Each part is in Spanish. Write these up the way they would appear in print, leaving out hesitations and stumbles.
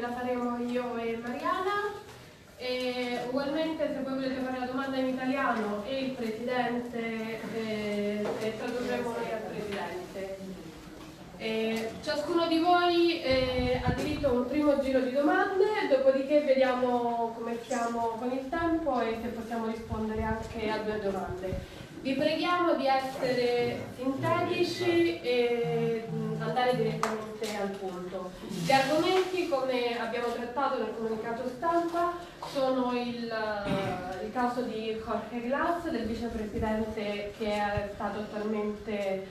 la faremo io e Mariana. Ugualmente, se voi volete fare la domanda in italiano e il Presidente, tradurremo noi al Presidente. Ciascuno di voi ha diritto a un primo giro di domande, dopodiché vediamo come stiamo con il tempo e se possiamo rispondere anche a 2 domande. Vi preghiamo di essere sintetici e andare direttamente al punto. Gli argomenti, come abbiamo trattato nel comunicato stampa, sono il caso di Jorge Glass, del vicepresidente che è stato attualmente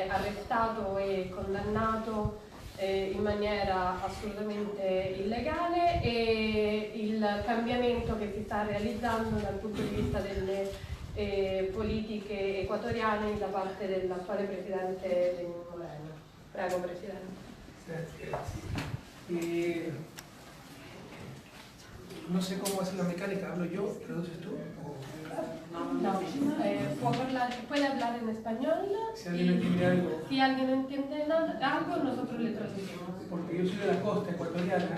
arrestato e condannato in maniera assolutamente illegale, e il cambiamento che si sta realizzando dal punto di vista delle politiche equatoriane da parte dell'attuale presidente Lenín Moreno. Prego, Presidente. Grazie. No sé cómo hace la mecánica, ¿hablo yo? ¿Traduces tú? No, puede hablar en español. Si alguien no entiende algo. Si alguien no entiende algo, nosotros le traducimos. Porque yo soy de la costa ecuatoriana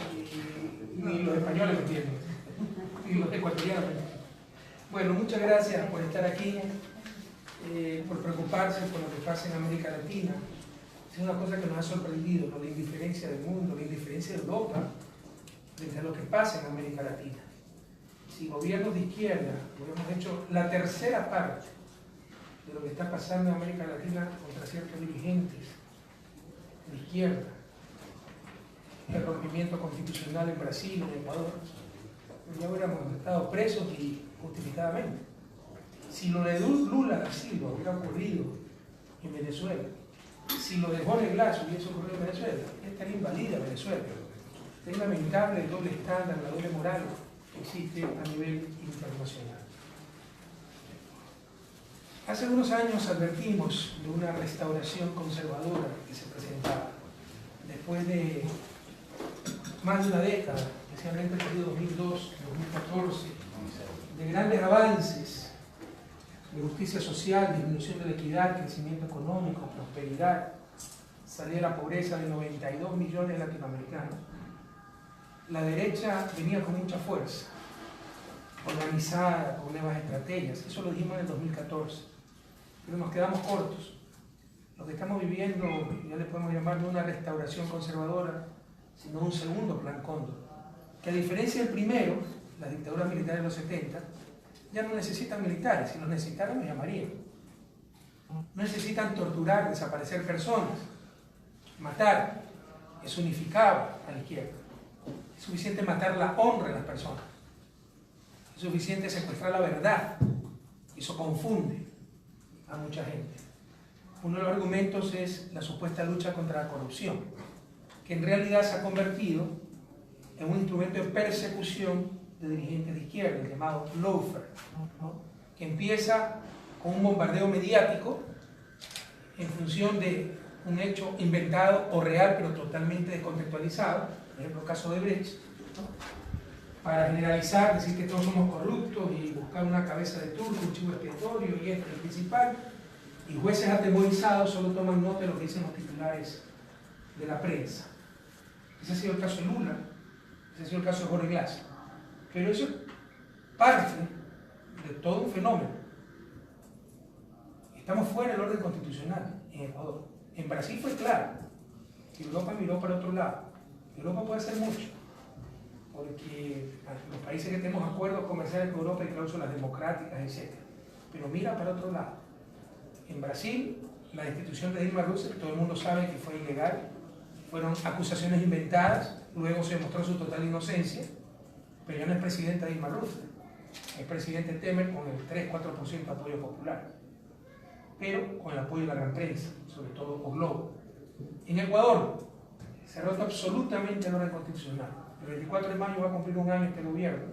y ni los españoles me entienden, ni los ecuatorianos me entienden. Bueno, muchas gracias por estar aquí, por preocuparse por lo que pasa en América Latina. Es una cosa que nos ha sorprendido, ¿no? La indiferencia del mundo, la indiferencia de Europa frente a lo que pasa en América Latina. Si gobiernos de izquierda hubiéramos hecho la tercera parte de lo que está pasando en América Latina contra ciertos dirigentes de izquierda, el rompimiento constitucional en Brasil, en Ecuador, ya hubiéramos estado presos y justificadamente. Si lo de Lula da Silva hubiera ocurrido en Venezuela, si lo de Jorge Glass hubiese ocurrido en Venezuela, estaría invalida Venezuela. Es lamentable el doble estándar, la doble moral que existe a nivel internacional. Hace algunos años advertimos de una restauración conservadora que se presentaba. Después de más de una década, especialmente el periodo 2002-2014, de grandes avances de justicia social, disminución de la equidad, crecimiento económico, prosperidad, salida de la pobreza de 92 millones de latinoamericanos, la derecha venía con mucha fuerza, organizada, con nuevas estrategias. Eso lo dijimos en el 2014, pero nos quedamos cortos. Lo que estamos viviendo, ya le podemos llamar no una restauración conservadora, sino un segundo plan Cóndor, que a diferencia del primero, las dictaduras militares de los 70, ya no necesitan militares. Si los necesitaran, los llamarían. No necesitan torturar, desaparecer personas, matar. Eso unificaba a la izquierda. Es suficiente matar la honra de las personas. Es suficiente secuestrar la verdad. Eso confunde a mucha gente. Uno de los argumentos es la supuesta lucha contra la corrupción, que en realidad se ha convertido en un instrumento de persecución de dirigentes de izquierda, el llamado lawfare, ¿no? Que empieza con un bombardeo mediático en función de un hecho inventado o real, pero totalmente descontextualizado, por ejemplo el caso de Brecht, ¿no? Para generalizar, decir que todos somos corruptos y buscar una cabeza de turco, un chivo expiatorio, y este es el principal, y jueces atemorizados solo toman nota de lo que dicen los titulares de la prensa. Ese ha sido el caso de Lula, ese ha sido el caso de Jorge Glass. Pero eso es parte de todo un fenómeno. Estamos fuera del orden constitucional en Ecuador. En Brasil fue claro. Europa miró para otro lado. Europa puede hacer mucho, porque los países que tenemos acuerdos comerciales con Europa hay cláusulas democráticas, etc. Pero mira para otro lado. En Brasil, la destitución de Dilma Rousseff, todo el mundo sabe que fue ilegal, fueron acusaciones inventadas, luego se demostró su total inocencia, pero ya no es presidenta Dilma Rousseff, es presidente Temer con el 3-4% de apoyo popular, pero con el apoyo de la gran prensa, sobre todo O Globo. En Ecuador se ha roto absolutamente el orden constitucional. El 24 de mayo va a cumplir un año este gobierno.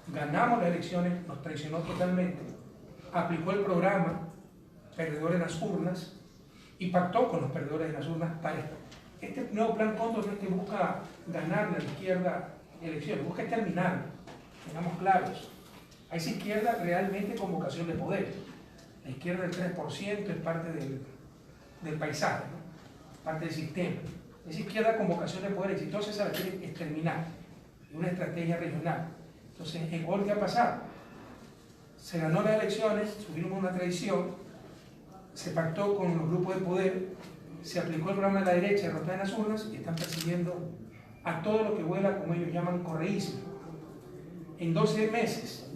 Ganamos las elecciones, nos traicionó totalmente, aplicó el programa Perdedor en las urnas y pactó con los perdedores en las urnas para esto. Este nuevo plan Cóndor no es que busca ganar la izquierda elecciones, busca terminarlo, tengamos claros. Hay esa izquierda realmente con vocación de poder. La izquierda del 3% es parte del paisaje, ¿no? Parte del sistema. Esa izquierda con vocación de poder exitosa se la quiere exterminar. Es una estrategia regional. Entonces, en Ecuador, ¿qué ha pasado? Se ganó las elecciones, sufrimos una traición, se pactó con los grupos de poder, se aplicó el programa de la derecha, derrotar en las urnas, y están persiguiendo a todo lo que vuela, como ellos llaman, correísmo. En 12 meses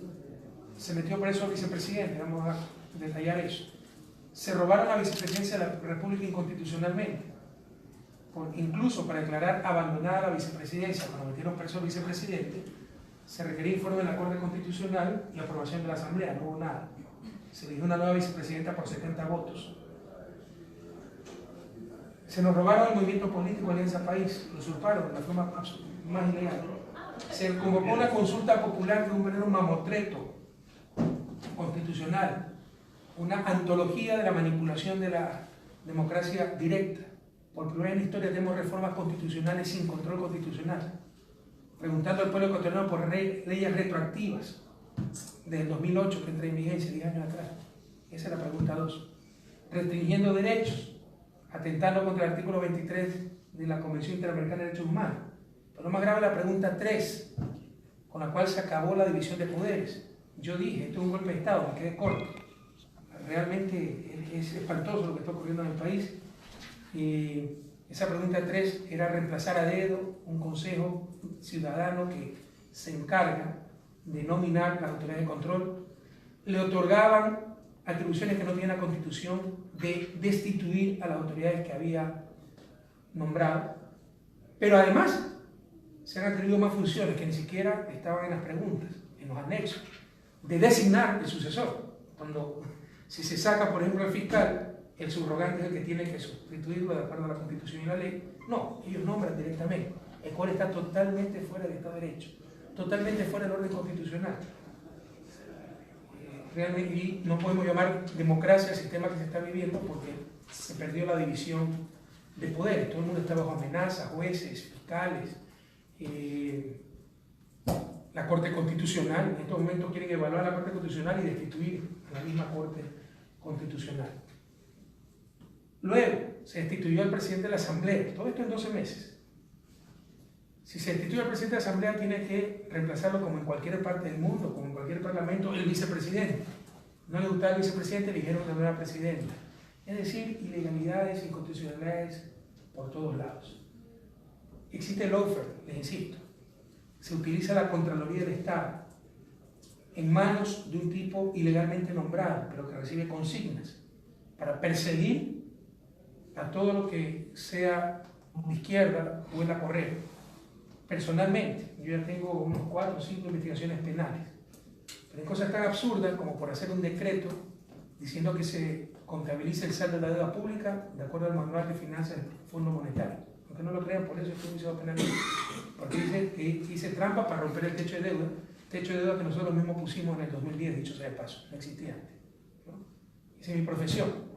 se metió preso el vicepresidente, vamos a detallar eso. Se robaron la vicepresidencia de la República inconstitucionalmente. Incluso para declarar abandonada la vicepresidencia, cuando metieron preso al vicepresidente, se requería informe de la Corte Constitucional y aprobación de la Asamblea, no hubo nada. Se eligió una nueva vicepresidenta por 70 votos. Se nos robaron el movimiento político Alianza País, lo usurparon de la forma más ilegal. Se convocó una consulta popular de un verdadero mamotreto constitucional, una antología de la manipulación de la democracia directa. Por primera vez en la historia tenemos reformas constitucionales sin control constitucional, preguntando al pueblo ecuatoriano por leyes retroactivas del 2008 que entra en vigencia 10 años atrás. Esa es la pregunta 2. Restringiendo derechos, atentando contra el artículo 23 de la Convención Interamericana de Derechos Humanos. Pero lo más grave es la pregunta 3, con la cual se acabó la división de poderes. Yo dije, esto es un golpe de Estado, me quedé corto. Realmente es espantoso lo que está ocurriendo en el país. Y esa pregunta 3 era reemplazar a dedo un consejo ciudadano que se encarga de nominar las autoridades de control. Le otorgaban atribuciones que no tiene la Constitución de destituir a las autoridades que había nombrado. Pero además se han atribuido más funciones que ni siquiera estaban en las preguntas, en los anexos, de designar el sucesor. Si se saca, por ejemplo, al fiscal, el subrogante es el que tiene que sustituirlo de acuerdo a la Constitución y la ley. No, ellos nombran directamente. El cual está totalmente fuera del Estado de Derecho, totalmente fuera del orden constitucional. Realmente, y no podemos llamar democracia al sistema que se está viviendo porque se perdió la división de poderes. Todo el mundo está bajo amenaza, jueces, fiscales, la Corte Constitucional. En estos momentos quieren evaluar la Corte Constitucional y destituir a la misma Corte Constitucional. Luego se destituyó al presidente de la Asamblea, todo esto en 12 meses. Si se destituye al presidente de la Asamblea, tiene que reemplazarlo, como en cualquier parte del mundo, como en cualquier parlamento, el vicepresidente. No le gustaba el vicepresidente, eligieron una nueva presidenta. Es decir, ilegalidades, inconstitucionalidades por todos lados. Existe el lawfare, les insisto. Se utiliza la Contraloría del Estado en manos de un tipo ilegalmente nombrado, pero que recibe consignas para perseguir a todo lo que sea de izquierda o en la correa. Personalmente, yo ya tengo unos 4 o 5 investigaciones penales. Pero hay cosas tan absurdas como por hacer un decreto diciendo que se contabilice el saldo de la deuda pública de acuerdo al manual de finanzas del Fondo Monetario. Aunque no lo crean, por eso estoy juiciado penalmente. Porque dice que hice trampa para romper el techo de deuda. Techo de deuda que nosotros mismos pusimos en el 2010, dicho sea de paso, no existía antes, ¿no? Esa es mi profesión.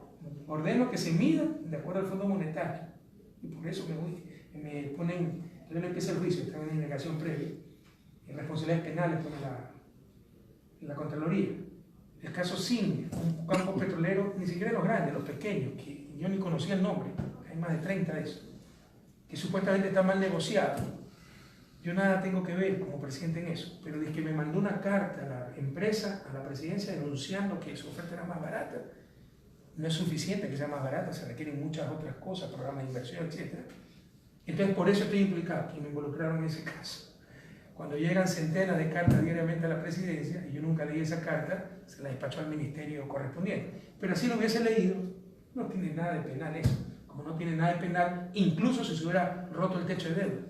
Ordeno que se mida de acuerdo al Fondo Monetario. Y por eso me ponen, entonces no empieza el juicio, está en una indagación previa. En responsabilidades penales pone la Contraloría. El caso CIN, un campo petrolero, ni siquiera los grandes, los pequeños, que yo ni conocía el nombre, hay más de 30 de esos, que supuestamente está mal negociado. Yo nada tengo que ver como presidente en eso, pero desde que me mandó una carta a la empresa, a la presidencia, denunciando que su oferta era más barata, no es suficiente que sea más barata, se requieren muchas otras cosas, programas de inversión, etc. Entonces, por eso estoy implicado, y me involucraron en ese caso. Cuando llegan centenas de cartas diariamente a la presidencia, y yo nunca leí esa carta, se la despachó al ministerio correspondiente. Pero si lo hubiese leído, no tiene nada de penal eso. Como no tiene nada de penal, incluso si se hubiera roto el techo de deuda.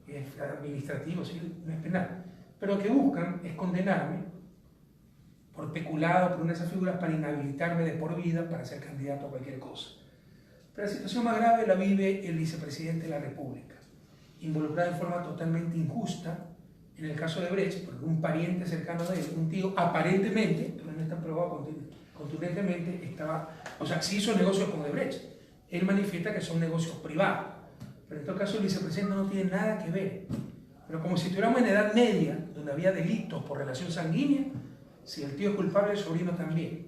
Es administrativo, sí, no es penal. Pero lo que buscan es condenarme por peculado, por una de esas figuras, para inhabilitarme de por vida para ser candidato a cualquier cosa. Pero la situación más grave la vive el vicepresidente de la República, involucrado en forma totalmente injusta en el caso de Brecht, porque un pariente cercano de él, un tío, aparentemente, todavía no está probado contundentemente, sí hizo negocios con Brecht. Él manifiesta que son negocios privados. Pero en todo caso el vicepresidente no tiene nada que ver. Pero como si estuviéramos en Edad Media, donde había delitos por relación sanguínea, si el tío es culpable, el sobrino también.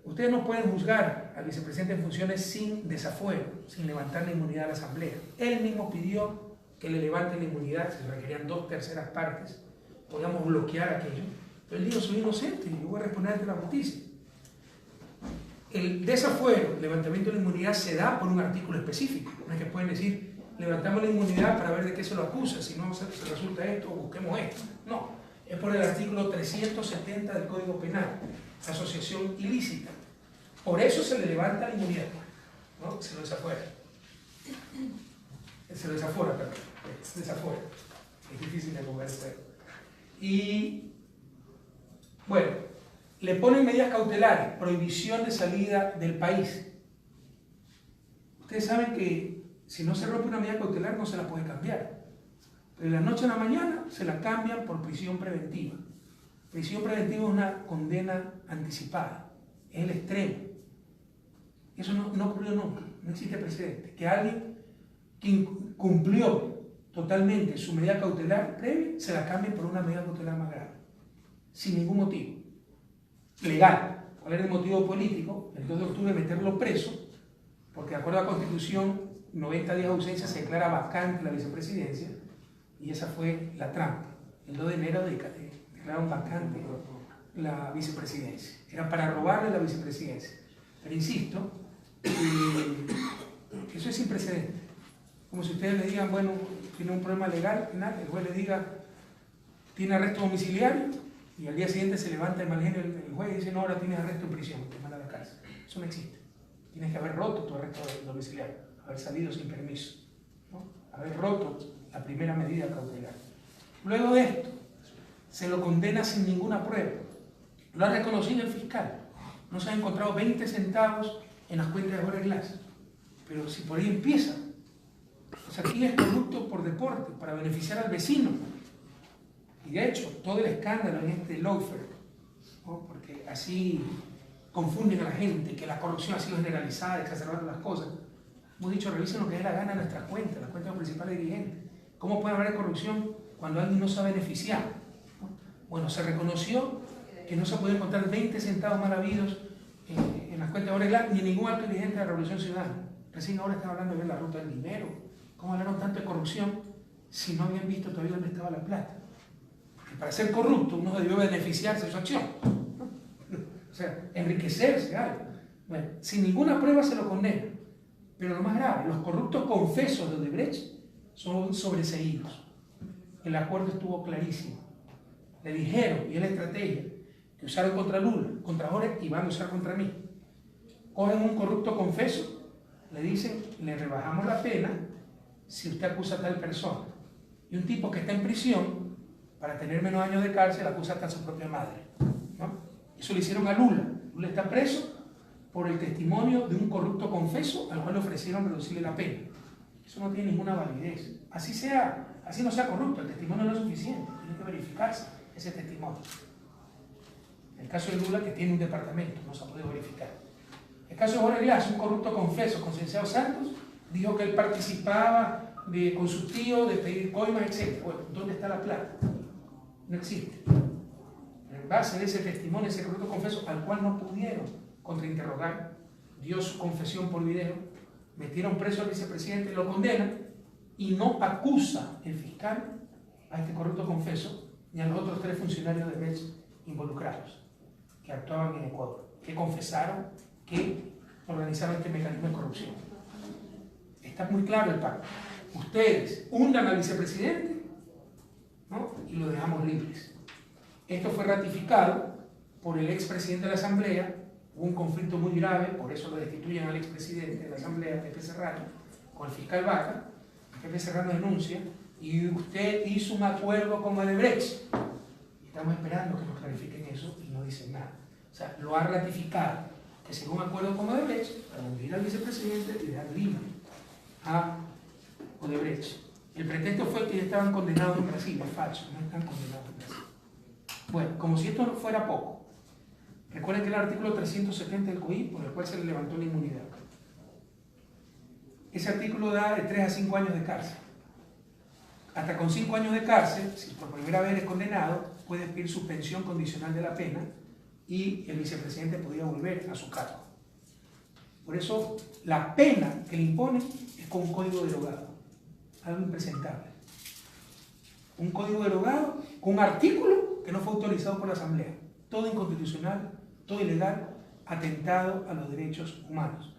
Ustedes no pueden juzgar dejar al vicepresidente en funciones sin desafuero, sin levantar la inmunidad a la Asamblea. Él mismo pidió que le levanten la inmunidad, se requerían 2/3 partes, podíamos bloquear aquello, pero él dijo, soy inocente y yo voy a responder ante la justicia. El desafuero, el levantamiento de la inmunidad se da por un artículo específico. No es que pueden decir, levantamos la inmunidad para ver de qué se lo acusa, si no se resulta esto, busquemos esto. No, es por el artículo 370 del Código Penal, asociación ilícita. Por eso se le levanta la inmunidad, ¿no? Se lo desafuera. Se lo desafuera, perdón. Se desafuera. Es difícil de jugar esto. Y, bueno, le ponen medidas cautelares, prohibición de salida del país. Ustedes saben que si no se rompe una medida cautelar no se la puede cambiar. Pero de la noche a la mañana se la cambian por prisión preventiva. Prisión preventiva es una condena anticipada, es el extremo. Eso no ocurrió nunca, no existe precedente. Que alguien que cumplió totalmente su medida cautelar previa se la cambie por una medida cautelar más grave, sin ningún motivo legal. ¿Cuál era el motivo político? El 2 de octubre meterlo preso, porque de acuerdo a la Constitución, 90 días de ausencia se declara vacante la vicepresidencia, y esa fue la trampa. El 2 de enero declararon vacante la vicepresidencia. Era para robarle la vicepresidencia. Pero insisto, que eso es sin precedente. Como si ustedes le digan, bueno, tiene un problema legal, penal, el juez le diga, tiene arresto domiciliario, y al día siguiente se levanta el mal genio el juez y dice, no, ahora tienes arresto en prisión, te manda a la cárcel. Eso no existe. Tienes que haber roto tu arresto domiciliario, haber salido sin permiso, ¿no? Haber roto la primera medida cautelar. Luego de esto, se lo condena sin ninguna prueba. Lo ha reconocido el fiscal. No se han encontrado 20 centavos en las cuentas de Jorge Glass. Pero si por ahí empieza, o sea, aquí es corrupto por deporte, para beneficiar al vecino. Y de hecho, todo el escándalo en este lawfare, ¿no? Porque así confunden a la gente, que la corrupción ha sido generalizada, exacerbando las cosas. Hemos dicho, revisen lo que dé la gana en nuestras cuentas, las cuentas de los principales dirigentes. ¿Cómo puede haber corrupción cuando alguien no se ha beneficiado? Bueno, se reconoció que no se pueden encontrar 20 centavos mal habidos en las cuentas de Jorge Glass, ni en ningún alto dirigente de la Revolución Ciudadana. Recién ahora están hablando de ver la ruta del dinero. ¿Cómo hablaron tanto de corrupción si no habían visto todavía dónde estaba la plata? Porque para ser corrupto uno debió beneficiarse de su acción, ¿no? O sea, enriquecerse, algo. Bueno, sin ninguna prueba se lo condena. Pero lo más grave, los corruptos confesos de Odebrecht son sobreseídos. El acuerdo estuvo clarísimo. Le dijeron, y es la estrategia, que usaron contra Lula, contra Jorge, y van a usar contra mí. Cogen un corrupto confeso, le dicen, le rebajamos la pena si usted acusa a tal persona. Y un tipo que está en prisión, para tener menos años de cárcel, acusa hasta a su propia madre, ¿no? Eso le hicieron a Lula. Lula está preso por el testimonio de un corrupto confeso al cual le ofrecieron reducirle la pena. Eso no tiene ninguna validez. Así no sea corrupto, el testimonio no es suficiente, tiene que verificarse ese testimonio. El caso de Lula, que tiene un departamento, no se ha podido verificar. El caso de Jorge Glass, un corrupto confeso, Concienciado Santos, dijo que él participaba con su tío de pedir coimas, etc. Bueno, ¿dónde está la plata? No existe. En base de ese testimonio, ese corrupto confeso, al cual no pudieron contrainterrogar, dio su confesión por video, metieron preso al vicepresidente, lo condenan y no acusa el fiscal a este corrupto confeso ni a los otros 3 funcionarios de MES involucrados que actuaban en Ecuador, que confesaron que organizaron este mecanismo de corrupción. Está muy claro el pacto. Ustedes hundan al vicepresidente, ¿no? Y lo dejamos libres. Esto fue ratificado por el expresidente de la Asamblea. Hubo un conflicto muy grave, por eso lo destituyen al expresidente de la Asamblea, Pepe Serrano, con el fiscal Vaca. Pepe Serrano denuncia, y usted hizo un acuerdo con Odebrecht. Estamos esperando que nos clarifiquen eso y no dicen nada. O sea, lo ha ratificado, que según un acuerdo con Odebrecht, para hundir al vicepresidente y dejar libre a Odebrecht. El pretexto fue que ya estaban condenados en Brasil, es falso, no están condenados en Brasil. Bueno, como si esto no fuera poco, recuerden que el artículo 370 del COI, por el cual se le levantó la inmunidad. Ese artículo da de 3 a 5 años de cárcel. Hasta con 5 años de cárcel, si por primera vez es condenado, puede pedir suspensión condicional de la pena y el vicepresidente podría volver a su cargo. Por eso la pena que le imponen es con un código derogado, algo impresentable. Un código derogado con un artículo que no fue autorizado por la Asamblea. Todo inconstitucional, todo ilegal, atentado a los derechos humanos.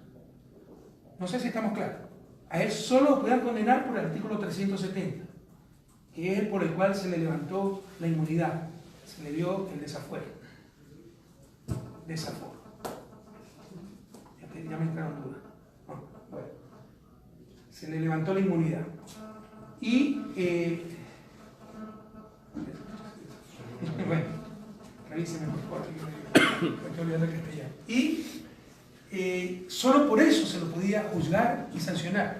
No sé si estamos claros. A él solo lo podían condenar por el artículo 370, que es el por el cual se le levantó la inmunidad, se le dio el desafuero. Desaforo. Ya me entraron dudas. No, bueno. Se le levantó la inmunidad. Y, bueno, revíseme por favor, me estoy olvidando el castellano. Y solo por eso se lo podía juzgar y sancionar.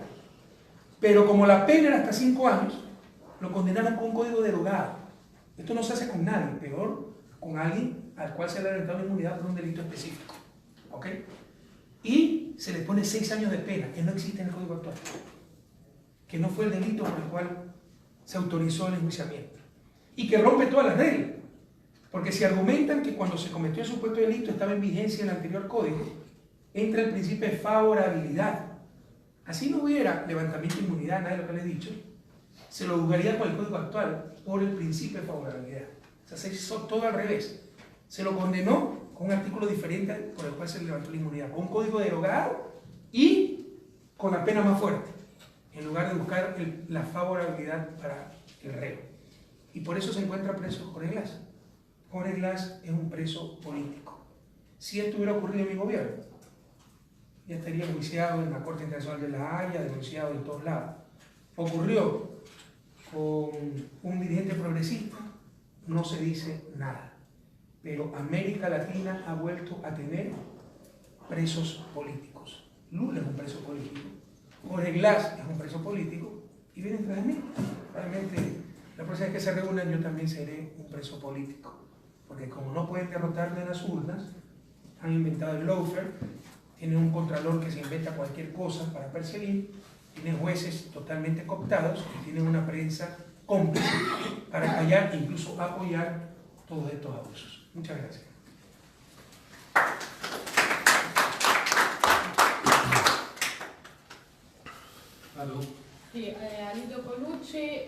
Pero como la pena era hasta 5 años, lo condenaron con un código derogado. Esto no se hace con nadie, peor con alguien al cual se le ha levantado la inmunidad por un delito específico. ¿Ok? Y se le pone 6 años de pena, que no existe en el Código actual, que no fue el delito por el cual se autorizó el enjuiciamiento, y que rompe todas las reglas, porque si argumentan que cuando se cometió el supuesto delito estaba en vigencia el anterior código, entra el principio de favorabilidad. Así no hubiera levantamiento de inmunidad, nada de lo que le he dicho, se lo juzgaría con el Código actual por el principio de favorabilidad. O sea, se hizo todo al revés. Se lo condenó con un artículo diferente por el cual se le levantó la inmunidad, con un código derogado y con la pena más fuerte, en lugar de buscar la favorabilidad para el reo. Y por eso se encuentra preso Jorge Glass. Jorge Glass es un preso político. Si esto hubiera ocurrido en mi gobierno, ya estaría denunciado en la Corte Internacional de la Haya, denunciado en todos lados. Ocurrió con un dirigente progresista, no se dice nada. Pero América Latina ha vuelto a tener presos políticos. Lula es un preso político, Jorge Glass es un preso político, y vienen tras de mí. Realmente, la próxima vez que se reúnan yo también seré un preso político, porque como no pueden derrotarme en las urnas, han inventado el lawfare, tienen un contralor que se inventa cualquier cosa para perseguir, tienen jueces totalmente cooptados y tienen una prensa cómplice para callar e incluso apoyar todos estos abusos. Muchas gracias. Allora. Sì, Alido Colucci,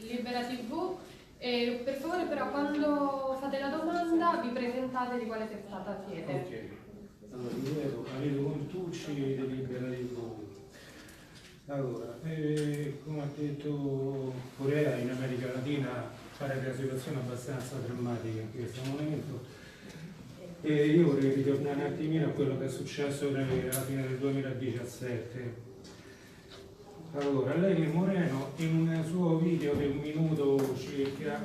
Libera TV. Per favore però quando fate la domanda vi presentate di quale testata siete. Ok. Allora, ripeto, Alido Contucci di Libera TV. Allora, come ha detto Corea, in America Latina pare che la situazione è abbastanza drammatica in questo momento. E io vorrei ritornare un attimino a quello che è successo alla fine del 2017. Allora, lei Moreno in un suo video di 1 minuto circa,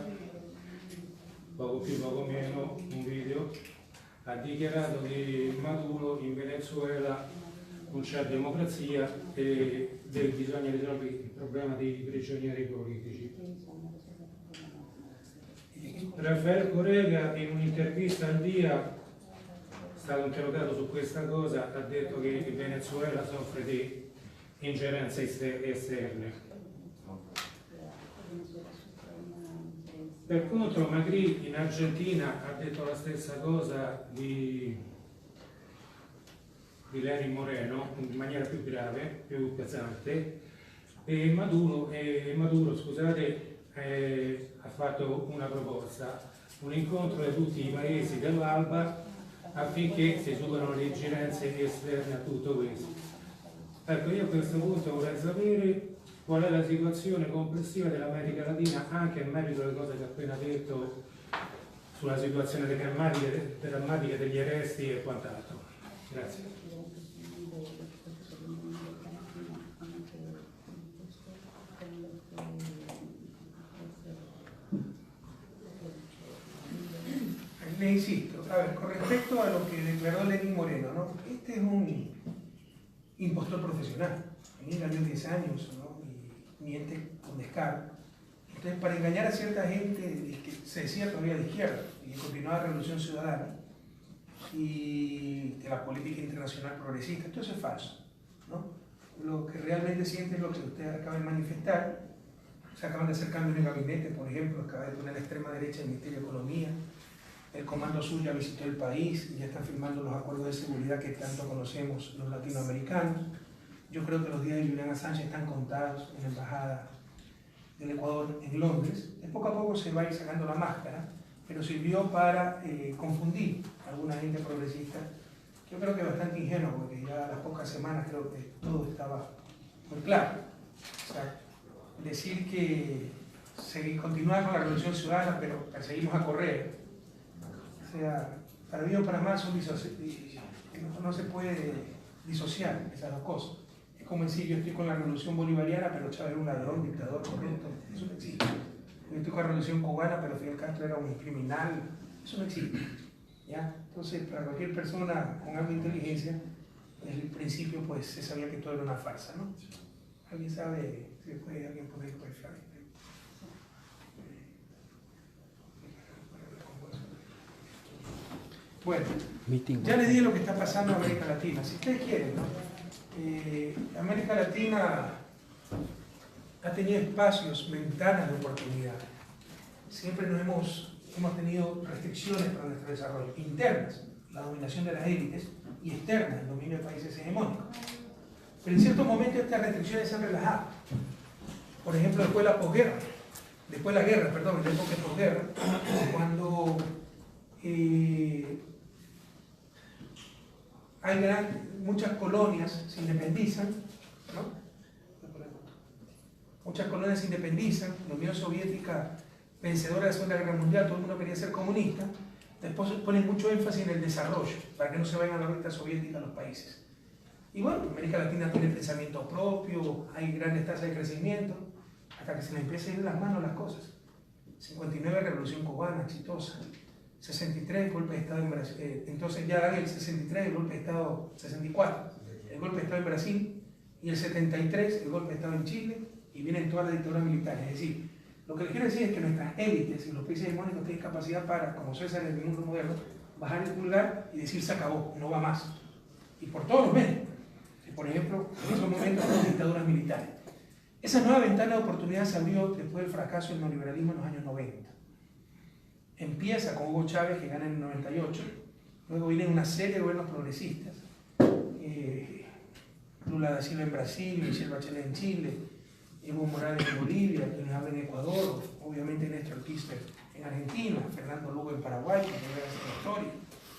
poco più, poco meno, un video, ha dichiarato che Maduro in Venezuela non c'è democrazia e bisogna risolvere il problema dei prigionieri politici. Rafael Correa in un'intervista al Dia, è stato interrogato su questa cosa, ha detto che il Venezuela soffre di ingerenze esterne. Per contro Macri in Argentina ha detto la stessa cosa di Lenín Moreno in maniera più grave, più pesante, e Maduro scusate, ha fatto una proposta, un incontro di tutti i paesi dell'Alba affinché si superino le ingerenze esterne a tutto questo. Ecco, io a questo punto vorrei sapere qual è la situazione complessiva dell'America Latina, anche in merito alle cose che ho appena detto sulla situazione drammatica degli arresti e quant'altro. Grazie. Le insisto, a ver, con respecto a lo que declaró Lenín Moreno, ¿no? Este es un impostor profesional. Lenín ganó 10 años, ¿no? Y miente con descaro. Entonces, para engañar a cierta gente que se decía todavía de izquierda y continuaba la Revolución Ciudadana y de la política internacional progresista, esto eso es falso, ¿no? Lo que realmente siente es lo que usted acaba de manifestar. Se acaban de hacer cambios en el gabinete, por ejemplo, acaba de poner la extrema derecha en el Ministerio de Economía, el Comando Sur ya visitó el país, ya están firmando los acuerdos de seguridad que tanto conocemos los latinoamericanos. Yo creo que los días de Julian Assange están contados en la Embajada del Ecuador en Londres. De poco a poco se va a ir sacando la máscara, pero sirvió para confundir a alguna gente progresista. Yo creo que bastante ingenuo, porque ya a las pocas semanas creo que todo estaba muy claro. O sea, decir que continuar con la revolución ciudadana, pero perseguimos a Correa, o sea, para bien o para mal no se puede disociar esas dos cosas. Es como decir, yo estoy con la revolución bolivariana, pero Chávez era un ladrón, dictador, corrupto. Eso no existe. Yo estoy con la revolución cubana, pero Fidel Castro era un criminal. Eso no existe. ¿Ya? Entonces, para cualquier persona con algo de inteligencia, desde el principio pues se sabía que todo era una farsa, ¿no? ¿Alguien sabe si puede alguien poner por el flag? Bueno, ya les dije lo que está pasando en América Latina. Si ustedes quieren, ¿no? América Latina ha tenido espacios, ventanas de oportunidad. Siempre hemos tenido restricciones para nuestro desarrollo, internas, la dominación de las élites, y externas, el dominio de países hegemónicos. Pero en ciertos momentos estas restricciones se han relajado. Por ejemplo, después de la posguerra, después de la guerra, perdón, en la época de posguerra, cuando muchas colonias se independizan, ¿no? Muchas colonias se independizan, la Unión Soviética, vencedora de la Segunda Guerra Mundial, todo el mundo quería ser comunista. Después ponen mucho énfasis en el desarrollo, para que no se vayan a la órbita soviética los países. Y bueno, América Latina tiene pensamiento propio, hay grandes tasas de crecimiento, hasta que se le empieza a ir de las manos las cosas. 59, Revolución Cubana, exitosa. 63, golpe de Estado en Brasil. Entonces ya dan el 63, el golpe de Estado, 64, el golpe de Estado en Brasil, y el 73, el golpe de Estado en Chile, y vienen todas las dictaduras militares. Es decir, lo que les quiero decir es que nuestras élites y los países hegemónicos tienen capacidad para, como César en el mundo moderno, bajar el pulgar y decir se acabó, no va más. Y por todos los medios. Por ejemplo, en esos momentos las dictaduras militares. Esa nueva ventana de oportunidad se abrió después del fracaso del neoliberalismo en los años 90. Empieza con Hugo Chávez, que gana en el 98, luego vienen una serie de gobiernos progresistas, Lula da Silva en Brasil, Michelle Bachelet en Chile, Evo Morales en Bolivia, quienes hablan en Ecuador, obviamente Néstor Kirchner en Argentina, Fernando Lugo en Paraguay, que volvió a hacer la historia,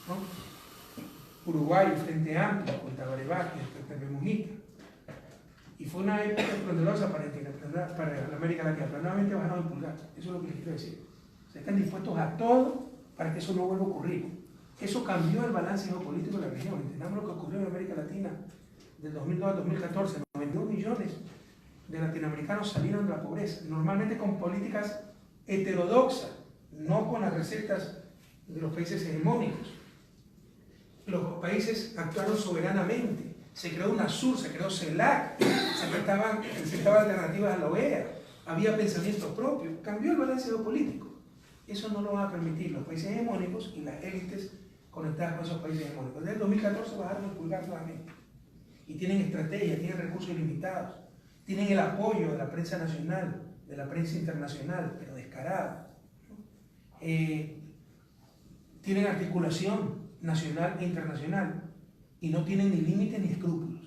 ¿no? Uruguay, Frente Amplio, con Tabaré Vázquez, Pepe Mujica. Y fue una época esplendorosa para la América Latina, pero nuevamente bajaron el pulgar. Eso es lo que les quiero decir. Se están dispuestos a todo para que eso no vuelva a ocurrir. Eso cambió el balance geopolítico de la región. Entendamos lo que ocurrió en América Latina del 2002 al 2014. 92 millones de latinoamericanos salieron de la pobreza, normalmente con políticas heterodoxas, no con las recetas de los países hegemónicos. Los países actuaron soberanamente. Se creó UNASUR, se creó CELAC, se prestaban alternativas a la OEA, había pensamiento propio, cambió el balance geopolítico. Eso no lo van a permitir los países hegemónicos y las élites conectadas con esos países hegemónicos. Desde el 2014 bajaron el pulgar nuevamente. Y tienen estrategia, tienen recursos ilimitados, tienen el apoyo de la prensa nacional, de la prensa internacional, pero descarada. Tienen articulación nacional e internacional y no tienen ni límites ni escrúpulos.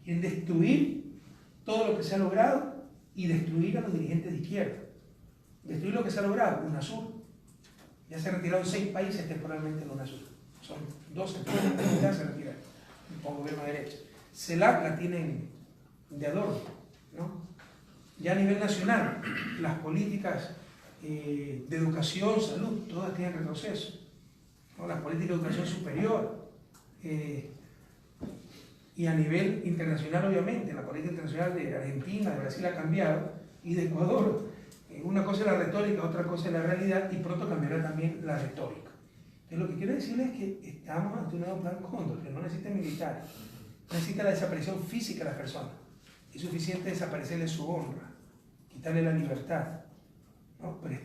Quieren destruir todo lo que se ha logrado y destruir a los dirigentes de izquierda. Destruir lo que se ha logrado, UNASUR. Ya se retiraron 6 países temporalmente de UNASUR. Son 12 países, ya se retiraron por gobierno de derecha. CELAC la tienen de adorno, ¿no? Ya a nivel nacional, las políticas de educación, salud, todas tienen retroceso, ¿no? Las políticas de educación superior, y a nivel internacional, obviamente, la política internacional de Argentina, de Brasil ha cambiado, y de Ecuador. Una cosa es la retórica, otra cosa es la realidad, y pronto cambiará también la retórica. Entonces, lo que quiero decirles es que estamos ante un nuevo plan Cóndor, que no necesita militares, necesita la desaparición física de las personas. Es suficiente desaparecerle su honra, quitarle la libertad, ¿no? Pero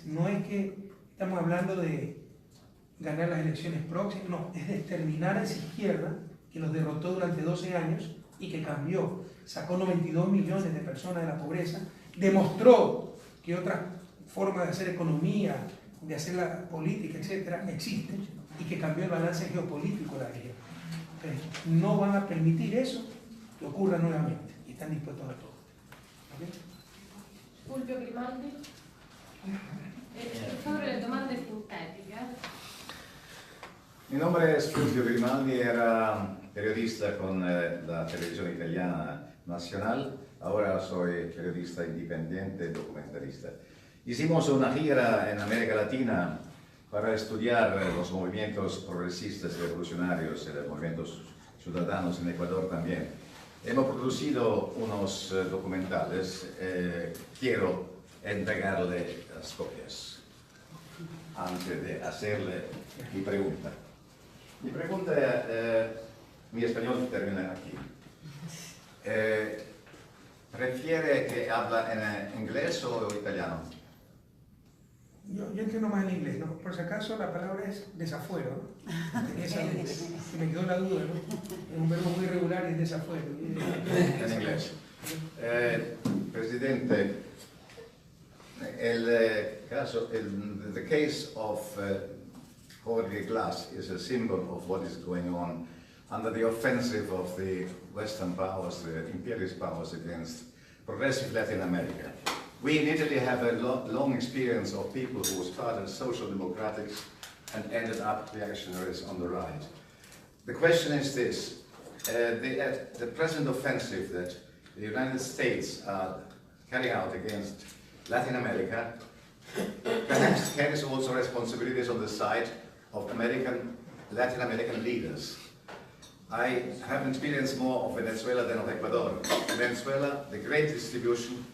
no es que estamos hablando de ganar las elecciones próximas, no, es de exterminar a esa izquierda que los derrotó durante 12 años y que cambió, sacó 92 millones de personas de la pobreza, demostró que otra forma de hacer economía, de hacer la política, etcétera, existe y que cambió el balance geopolítico de la región. Entonces, no van a permitir eso que ocurra nuevamente y están dispuestos a todo. ¿Okay? Fulvio Grimaldi. Sobre le domande sintetiche. Mi nombre es Fulvio Grimaldi, era periodista con la televisión italiana nacional, ahora soy periodista independiente, documentalista. Hicimos una gira en América Latina para estudiar los movimientos progresistas y revolucionarios y los movimientos ciudadanos en Ecuador también. Hemos producido unos documentales, quiero entregarle las copias antes de hacerle mi pregunta. Mi pregunta, mi español termina aquí. ¿Prefiere que habla en inglés o italiano? Yo entiendo más el inglés, ¿no? Por si acaso la palabra es desafuero, ¿no? Me quedó la duda, ¿no? Es un verbo muy regular y es desafuero. En inglés. Presidente, the case of Jorge Glass is a symbol of what is going on under the offensive of the Western powers, the imperialist powers against progressive Latin America. We in Italy have a long experience of people who started social democrats and ended up reactionaries on the right. The question is this, the present offensive that the United States are carrying out against Latin America perhaps carries also responsibilities on the side of Latin American leaders. I have experienced more of Venezuela than of Ecuador. In Venezuela, the great distribution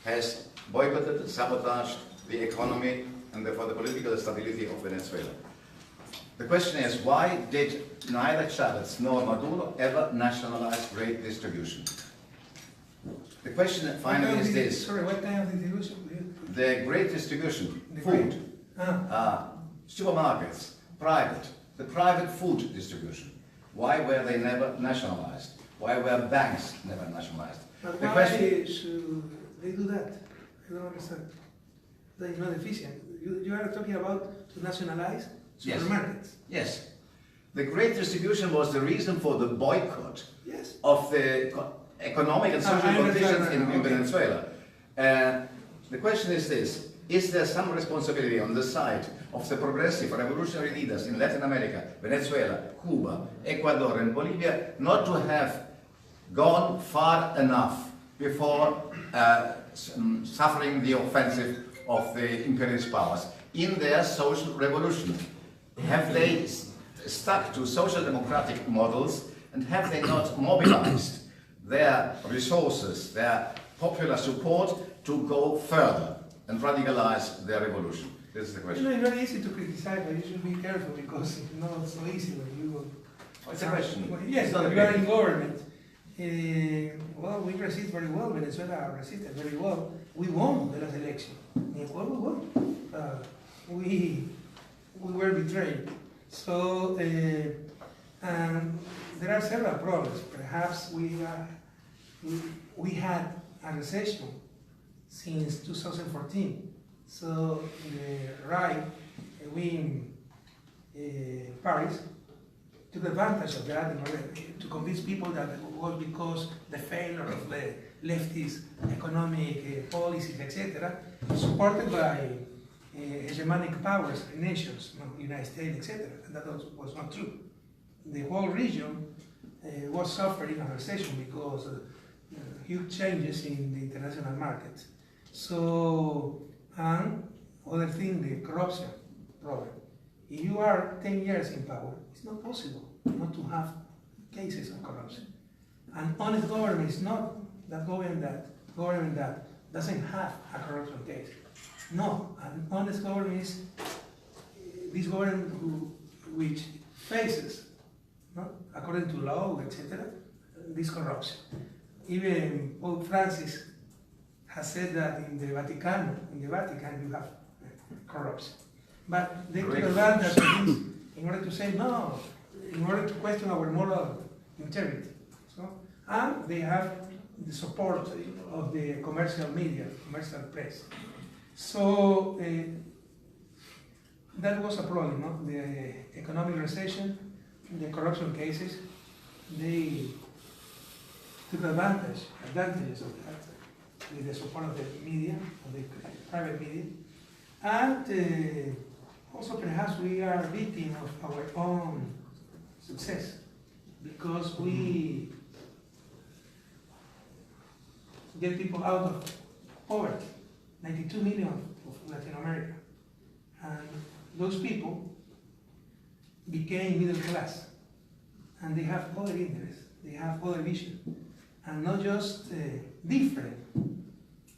has boycotted, sabotaged the economy and therefore the political stability of Venezuela. The question is, why did neither Chavez nor Maduro ever nationalize great distribution? The question finally is this. Sorry, what kind of distribution? The great distribution, food, supermarkets, the private food distribution. Why were they never nationalized? Why were banks never nationalized? But The why question, should they do that? I don't understand. That is not efficient. You are talking about to nationalize Yes. supermarkets. yes, the great distribution was the reason for the boycott Yes. of the economic and social I understand conditions in now, okay. Venezuela. The question is this, is there some responsibility on the side of the progressive revolutionary leaders in Latin America, Venezuela, Cuba, Ecuador and Bolivia not to have gone far enough before suffering the offensive of the imperialist powers in their social revolution? Have they stuck to social democratic models and have they not mobilized their resources, their popular support to go further and radicalize their revolution? This is the You question. know, it's very easy to criticize, but you should be careful because it's not so easy when you... It's a question. Yes, It's not a you are question. in government. Well, we resist very well. Venezuela resisted very well. We won the last election. Well, we won. We were betrayed. So there are several problems. Perhaps we had a recession since 2014. So the right wing Paris took advantage of that in order to convince people that it was because the failure of the leftist economic policies, etc., supported by hegemonic powers, nations, United States, etc. And that was not true. The whole region was suffering a recession because of huge changes in the international markets. So, and other thing, the corruption problem. If you are 10 years in power, it's not possible not to have cases of corruption. An honest government is not that government that doesn't have a corruption case. No, an honest government is this government which faces, according to law, etc., this corruption. Even Pope Francis has said that in the Vatican you have corruption. But they took advantage of this in order to say no, in order to question our moral integrity. So, and they have the support of the commercial media, commercial press. So that was a problem, no? The economic recession, the corruption cases, they took advantages of that with the support of the media, of the private media, and also perhaps we are victim of our own success because we get people out of poverty, 92 million of Latin America, and those people became middle class, and they have other interests, they have other vision, and not just different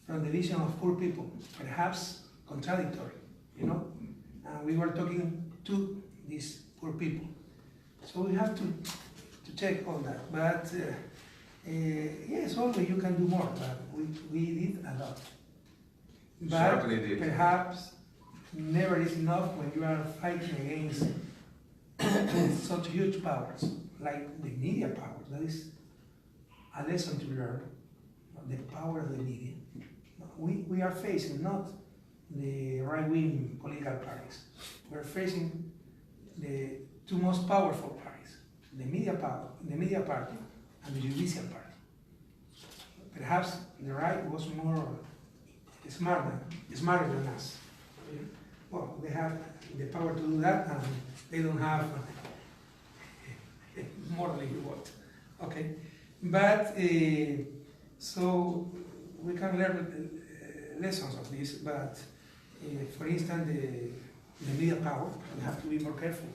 from the vision of poor people, perhaps contradictory, you know? And we were talking to these poor people. So we have to check all that. But yes, always you can do more, but we did a lot. But Certainly did. perhaps never is enough when you are fighting against such huge powers, like the media power. That is a lesson to learn, the power of the media. We are facing not the right-wing political parties. We're facing the two most powerful parties, the media party and the judicial party. Perhaps the right was more smarter than us. Well, they have the power to do that, and they don't have more than you want. Okay, but so we can learn lessons of this. But for instance, the media power, we have to be more careful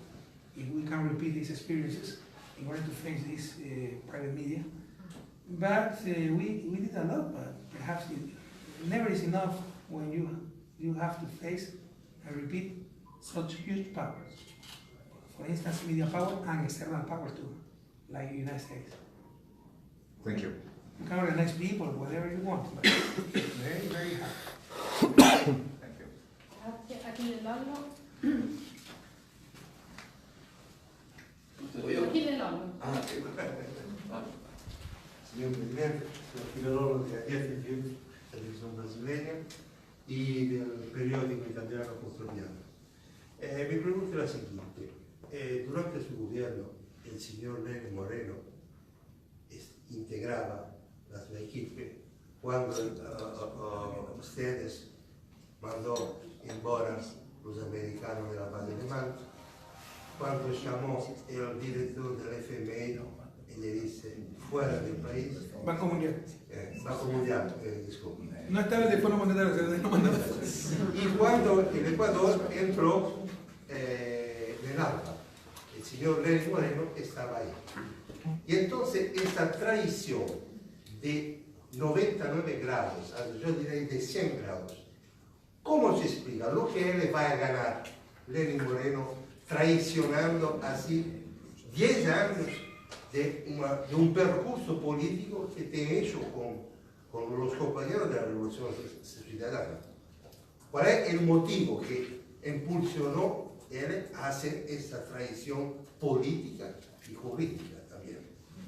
if we can repeat these experiences in order to face this private media. But we did a lot, but perhaps it never is enough when you have to face and repeat such huge powers. For instance, media power and external power too, like the United States. Thank you. You can organize people, whatever you want, but it's very, very hard. Thank you. Grazie. A chi dell'anno? Io? A chi dell'anno? Señor Presidente, soy Filololo de AFP, televisión brasileña, y del periódico italiano Contropiano. Mi pregunta es la siguiente. Durante su gobierno, el señor Lenin Moreno integraba la sua equipe cuando ustedes mandó embora los americanos de la base de Malta, cuando llamó el director del FMI y le dice fuera del país. Banco Mundial. Banco Mundial, disculpe. No estaba el de Fondo Monetario, se lo mandó. Y cuando el Ecuador entró en ALBA, el señor Lenin Moreno estaba ahí. Y entonces esta traición de 99 grados, yo diría de 100 grados, ¿cómo se explica lo que él va a ganar, Lenin Moreno, traicionando así 10 años de un percurso político que te he hecho con los compañeros de la Revolución Ciudadana? ¿Cuál es el motivo que impulsionó él a hacer esta traición política y jurídica también?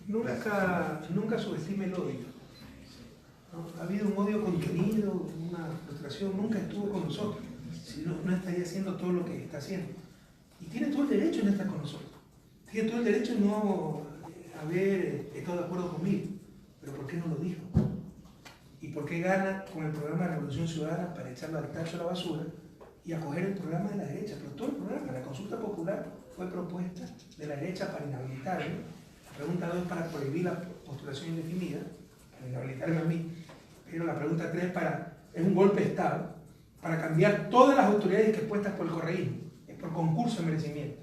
Nunca subestime el odio. ¿No? Ha habido un odio contenido, una frustración, nunca estuvo con nosotros. Si no, no estaría haciendo todo lo que está haciendo. Y tiene todo el derecho de no estar con nosotros. Tiene todo el derecho de no haber estado de acuerdo conmigo. Pero ¿por qué no lo dijo? ¿Y por qué gana con el programa de Revolución Ciudadana para echarlo al tacho a la basura y acoger el programa de la derecha? Pero todo el programa, la consulta popular, fue propuesta de la derecha para inhabilitarme. La pregunta 2 es para prohibir la postulación indefinida, para inhabilitarme a mí. Pero la pregunta 3 es un golpe de Estado para cambiar todas las autoridades que puestas por el correísmo, es por concurso de merecimiento.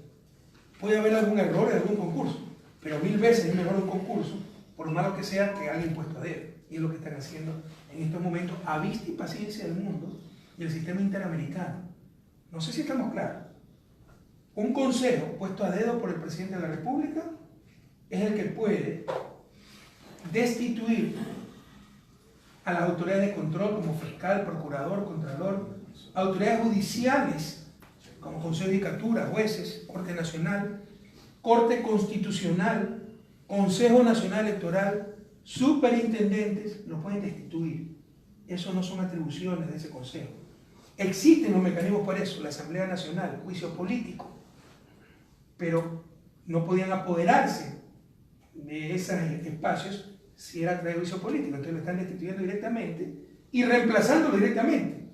Puede haber algún error en algún concurso, pero 1000 veces es mejor un concurso, por malo que sea, que alguien puesto a dedo. Y es lo que están haciendo en estos momentos, a vista y paciencia del mundo y el sistema interamericano. No sé si estamos claros. Un consejo puesto a dedo por el presidente de la República es el que puede destituir a las autoridades de control como fiscal, procurador, contralor, autoridades judiciales como Consejo de Judicatura, jueces, Corte Nacional, Corte Constitucional, Consejo Nacional Electoral, superintendentes, lo pueden destituir. Eso no son atribuciones de ese consejo. Existen los mecanismos para eso, la Asamblea Nacional, juicio político, pero no podían apoderarse de esos espacios si era a través de juicio político, entonces lo están destituyendo directamente y reemplazándolo directamente,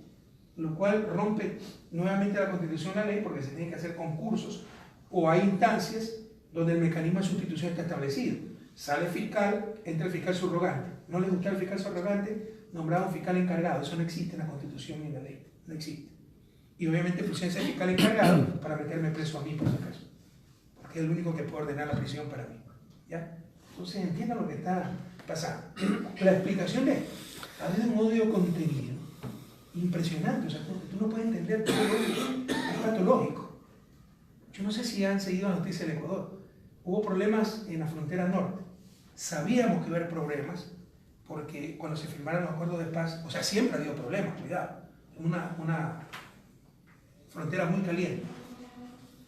lo cual rompe nuevamente la Constitución, la ley, porque se tienen que hacer concursos o hay instancias donde el mecanismo de sustitución está establecido. Sale fiscal, entra el fiscal subrogante. No les gusta el fiscal subrogante, nombrado un fiscal encargado. Eso no existe en la Constitución ni en la ley. No existe. Y obviamente pusieron ese fiscal encargado para meterme preso a mí, por si acaso. Porque es el único que puede ordenar la prisión para mí. ¿Ya? Entonces entiendan lo que está pasando. La explicación es, ha habido un odio contenido impresionante. O sea, tú no puedes entender todo lo que es patológico. Yo no sé si han seguido la noticia del Ecuador. Hubo problemas en la frontera norte. Sabíamos que iba a haber problemas porque cuando se firmaron los acuerdos de paz, o sea, siempre ha habido problemas, cuidado. Una frontera muy caliente.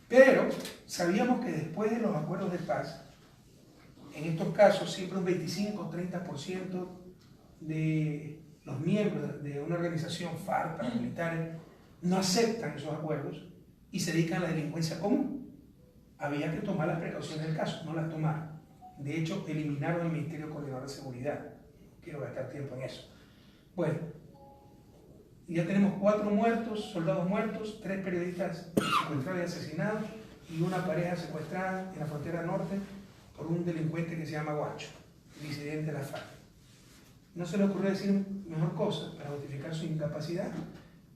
Pero sabíamos que después de los acuerdos de paz, en estos casos siempre un 25 o 30% de los miembros de una organización FARC, paramilitares, no aceptan esos acuerdos y se dedican a la delincuencia común. Había que tomar las precauciones del caso, no las tomaron. De hecho, eliminaron el Ministerio Coordinador de Seguridad. No quiero gastar tiempo en eso. Bueno, ya tenemos 4 muertos, soldados muertos, 3 periodistas secuestrados y asesinados y una pareja secuestrada en la frontera norte por un delincuente que se llama Guacho, disidente de la FARC. No se le ocurrió decir mejor cosa para justificar su incapacidad,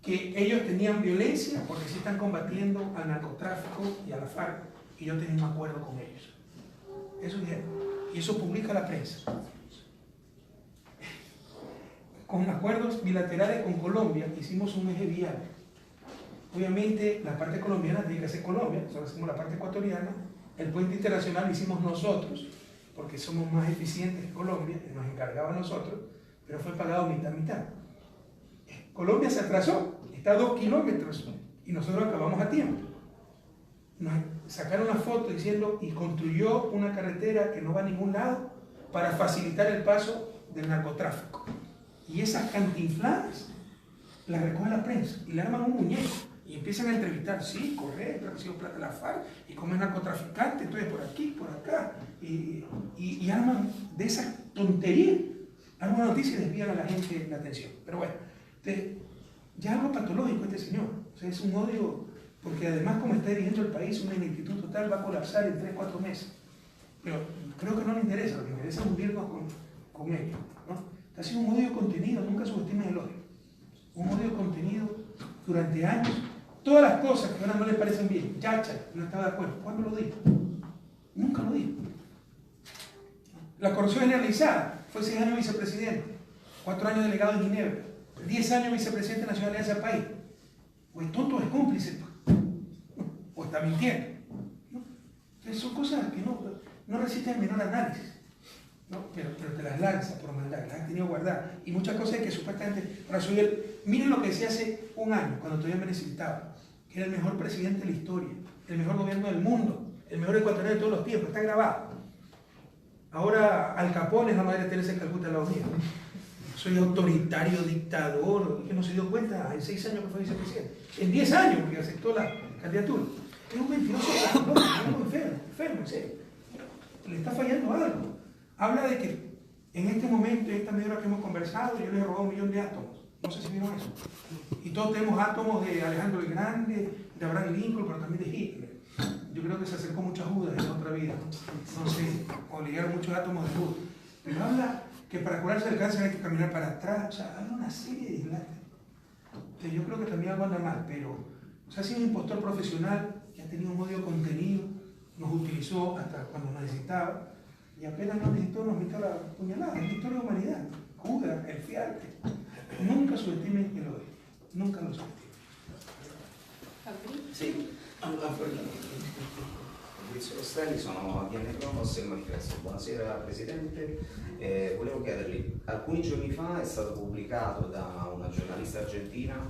que ellos tenían violencia porque sí están combatiendo al narcotráfico y a la FARC y yo tenía un acuerdo con ellos. Eso dijeron. Y eso publica la prensa. Con acuerdos bilaterales con Colombia hicimos un eje vial. Obviamente la parte colombiana tiene que hacer Colombia, nosotros hacemos la parte ecuatoriana. El puente internacional lo hicimos nosotros, porque somos más eficientes que Colombia, y nos encargaba a nosotros, pero fue pagado mitad. Colombia se atrasó, está a 2 kilómetros y nosotros acabamos a tiempo. Nos sacaron una foto diciendo y construyó una carretera que no va a ningún lado para facilitar el paso del narcotráfico. Y esas cantinfladas las recoge la prensa y le arman un muñeco y empiezan a entrevistar, sí, correcto, recibo plata de la FARC y como es narcotraficante, entonces por aquí, por acá, y arman de esa tontería, arman una noticia y desvían a la gente la atención. Pero bueno, ya algo patológico este señor, o sea, es un odio, porque además como está dirigiendo el país, una ineptitud total va a colapsar en 3-4 meses. Pero creo que no le interesa, lo que le interesa es hundirnos con ello, ¿no? Ha sido un odio contenido, nunca subestimen el odio. Un odio contenido durante años. Todas las cosas que ahora no le parecen bien. Yacha no estaba de acuerdo. ¿Cuándo lo dijo? Nunca lo dijo. La corrupción generalizada. Fue 6 años vicepresidente, 4 años delegado en Ginebra, 10 años vicepresidente de Nacional Alianza del País. O es tonto o es cómplice, o está mintiendo. ¿No? Entonces son cosas que no resisten el menor análisis. ¿No? Pero te las lanza por maldad, las has tenido guardadas. Y muchas cosas que supuestamente para subir. Miren lo que decía hace un año, cuando todavía me necesitaba, que era el mejor presidente de la historia, el mejor gobierno del mundo, el mejor ecuatoriano de todos los tiempos, está grabado. Ahora Al Capone es la madre Teresa de Calcuta de la unidad. Soy autoritario, dictador, que no se dio cuenta en 6 años que fue vicepresidente. En 10 años, porque aceptó la candidatura. Es un mentiroso, enfermo, en serio. Le está fallando algo. Habla de que en este momento, en esta media hora que hemos conversado, yo le he robado 1 millón de átomos. No sé si vieron eso. Y todos tenemos átomos de Alejandro el Grande, de Abraham Lincoln, pero también de Hitler. Yo creo que se acercó mucho a Judas en otra vida. No sé, o le llegaron muchos átomos de Judas. Pero habla que para curarse del cáncer hay que caminar para atrás. O sea, habla una serie de dislates. Entonces yo creo que también algo anda mal, pero o sea, ha sido un impostor profesional que ha tenido un odio contenido, nos utilizó hasta cuando nos necesitaba. Y apenas nos necesitó, nos metió la puñalada. Es la historia de la humanidad. Judas, el fiarte. Nunca subestimen el odio. Nunca lo subestimen. Sì, Fabrizio Costelli, sono DN Promos e Manifesto. Buonasera Presidente, volevo chiedergli, alcuni giorni fa è stato pubblicato da una giornalista argentina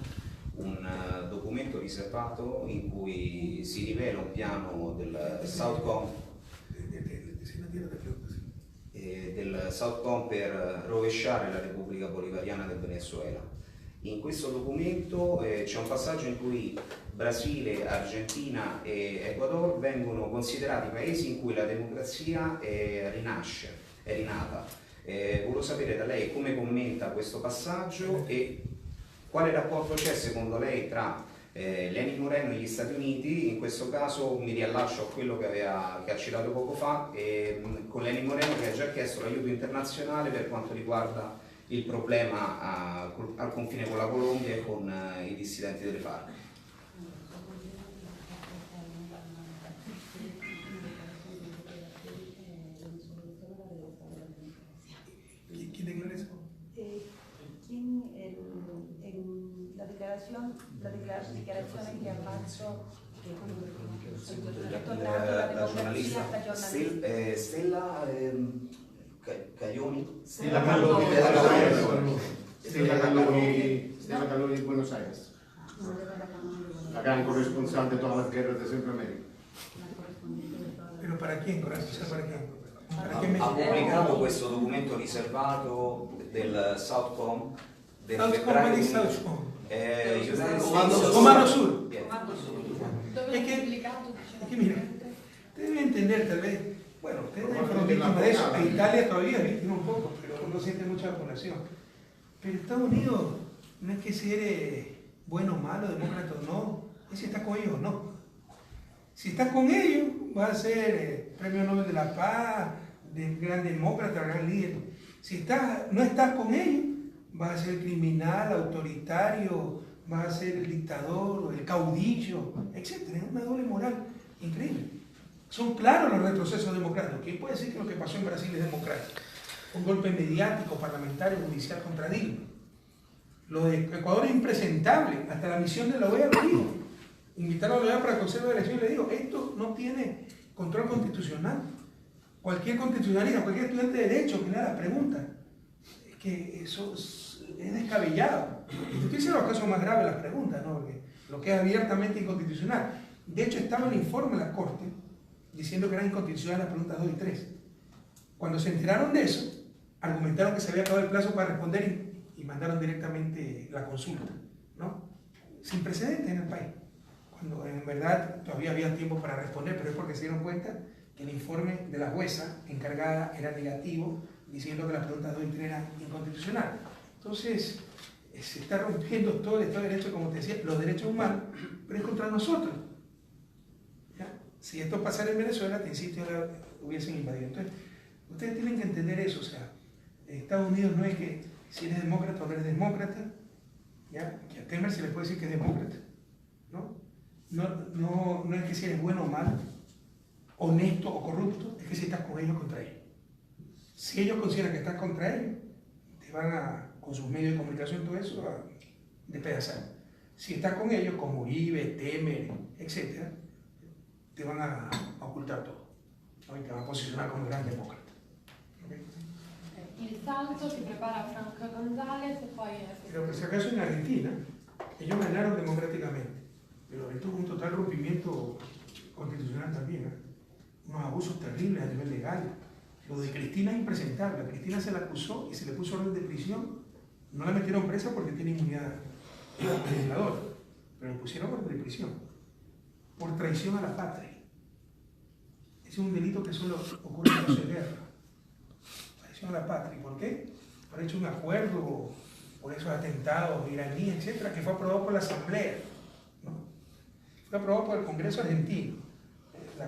un documento riservato in cui si rivela un piano del Southcom per rovesciare la Repubblica Bolivariana del Venezuela. In questo documento c'è un passaggio in cui Brasile, Argentina e Ecuador vengono considerati paesi in cui la democrazia rinasce, è rinata. Volevo sapere da lei come commenta questo passaggio e quale rapporto c'è secondo lei tra Lenin Moreno e gli Stati Uniti. In questo caso mi riallaccio a quello che ha citato poco fa, con Lenin Moreno che ha già chiesto l'aiuto internazionale per quanto riguarda il problema al confine con la Colombia e con i dissidenti delle FARC. La dichiarazione che ha fatto la giornalista Stella Calloni. Stella Calloni di Buenos Aires, la gran corresponsal de todas las guerras de Centroamérica. Pero ¿para quién? ¿Para quién? Ha pubblicato questo documento riservato del Southcom del febbraio. Comando Sur. Dove Es è que, pubblicato? es que mira, usted debe entender tal vez, bueno, ustedes no fueron víctimas de eso, en Italia todavía es víctima un poco, pero no siente mucha población. Pero Estados Unidos no es que si eres bueno o malo, demócrata o no, es si estás con ellos o no. Si estás con ellos, vas a ser premio Nobel de la Paz, de gran demócrata, gran líder. Si no estás con ellos, vas a ser criminal, autoritario, vas a ser el dictador, el caudillo, etc. Es una doble moral increíble. Son claros los retrocesos democráticos. ¿Quién puede decir que lo que pasó en Brasil es democrático? Un golpe mediático, parlamentario, judicial contra Dilma. Lo de Ecuador es impresentable. Hasta la misión de la OEA lo dijo. Invitaron a la OEA para que observe la elección y le dijo, esto no tiene control constitucional. Cualquier constitucionalista, cualquier estudiante de Derecho que le haga la pregunta, es que eso es descabellado. Estoy diciendo los casos más graves de las preguntas, ¿no? Porque lo que es abiertamente inconstitucional. De hecho, estaba en el informe de la Corte diciendo que eran inconstitucionales las preguntas 2 y 3. Cuando se enteraron de eso, argumentaron que se había acabado el plazo para responder y mandaron directamente la consulta, ¿no? Sin precedentes en el país. Cuando en verdad todavía había tiempo para responder, pero es porque se dieron cuenta que el informe de la jueza encargada era negativo, diciendo que las preguntas 2 y 3 eran inconstitucionales. Entonces, se está rompiendo todo el Estado de Derecho, como te decía, los derechos humanos, pero es contra nosotros. ¿Ya? Si esto pasara en Venezuela, te insisto, ya hubiesen invadido. Entonces, ustedes tienen que entender eso, o sea, Estados Unidos no es que si eres demócrata o no eres demócrata, ¿ya? Que a Temer se le puede decir que es demócrata, ¿no? No es que si eres bueno o malo, honesto o corrupto, es que si estás con ellos o contra ellos. Si ellos consideran que estás contra ellos, te van a, con sus medios de comunicación, todo eso, a despedazar. Si estás con ellos, como Uribe, Temer, etc., te van a ocultar todo, ¿no? Y te van a posicionar como gran demócrata. ¿Okay? Il salto si prepara Franco González e poi... Pero por si acaso en Argentina, ellos ganaron democráticamente, pero esto es un total rompimiento constitucional también, ¿eh? Unos abusos terribles a nivel legal. Lo de Cristina es impresentable. A Cristina se la acusó y se le puso orden de prisión. No la metieron presa porque tiene inmunidad legisladora, pero le pusieron orden de prisión por traición a la patria. Ese es un delito que solo ocurre en casos de guerra. Traición a la patria. ¿Por qué? Por hecho un acuerdo, por esos atentados iraníes, etcétera, que fue aprobado por la Asamblea, ¿no? Fue aprobado por el Congreso argentino.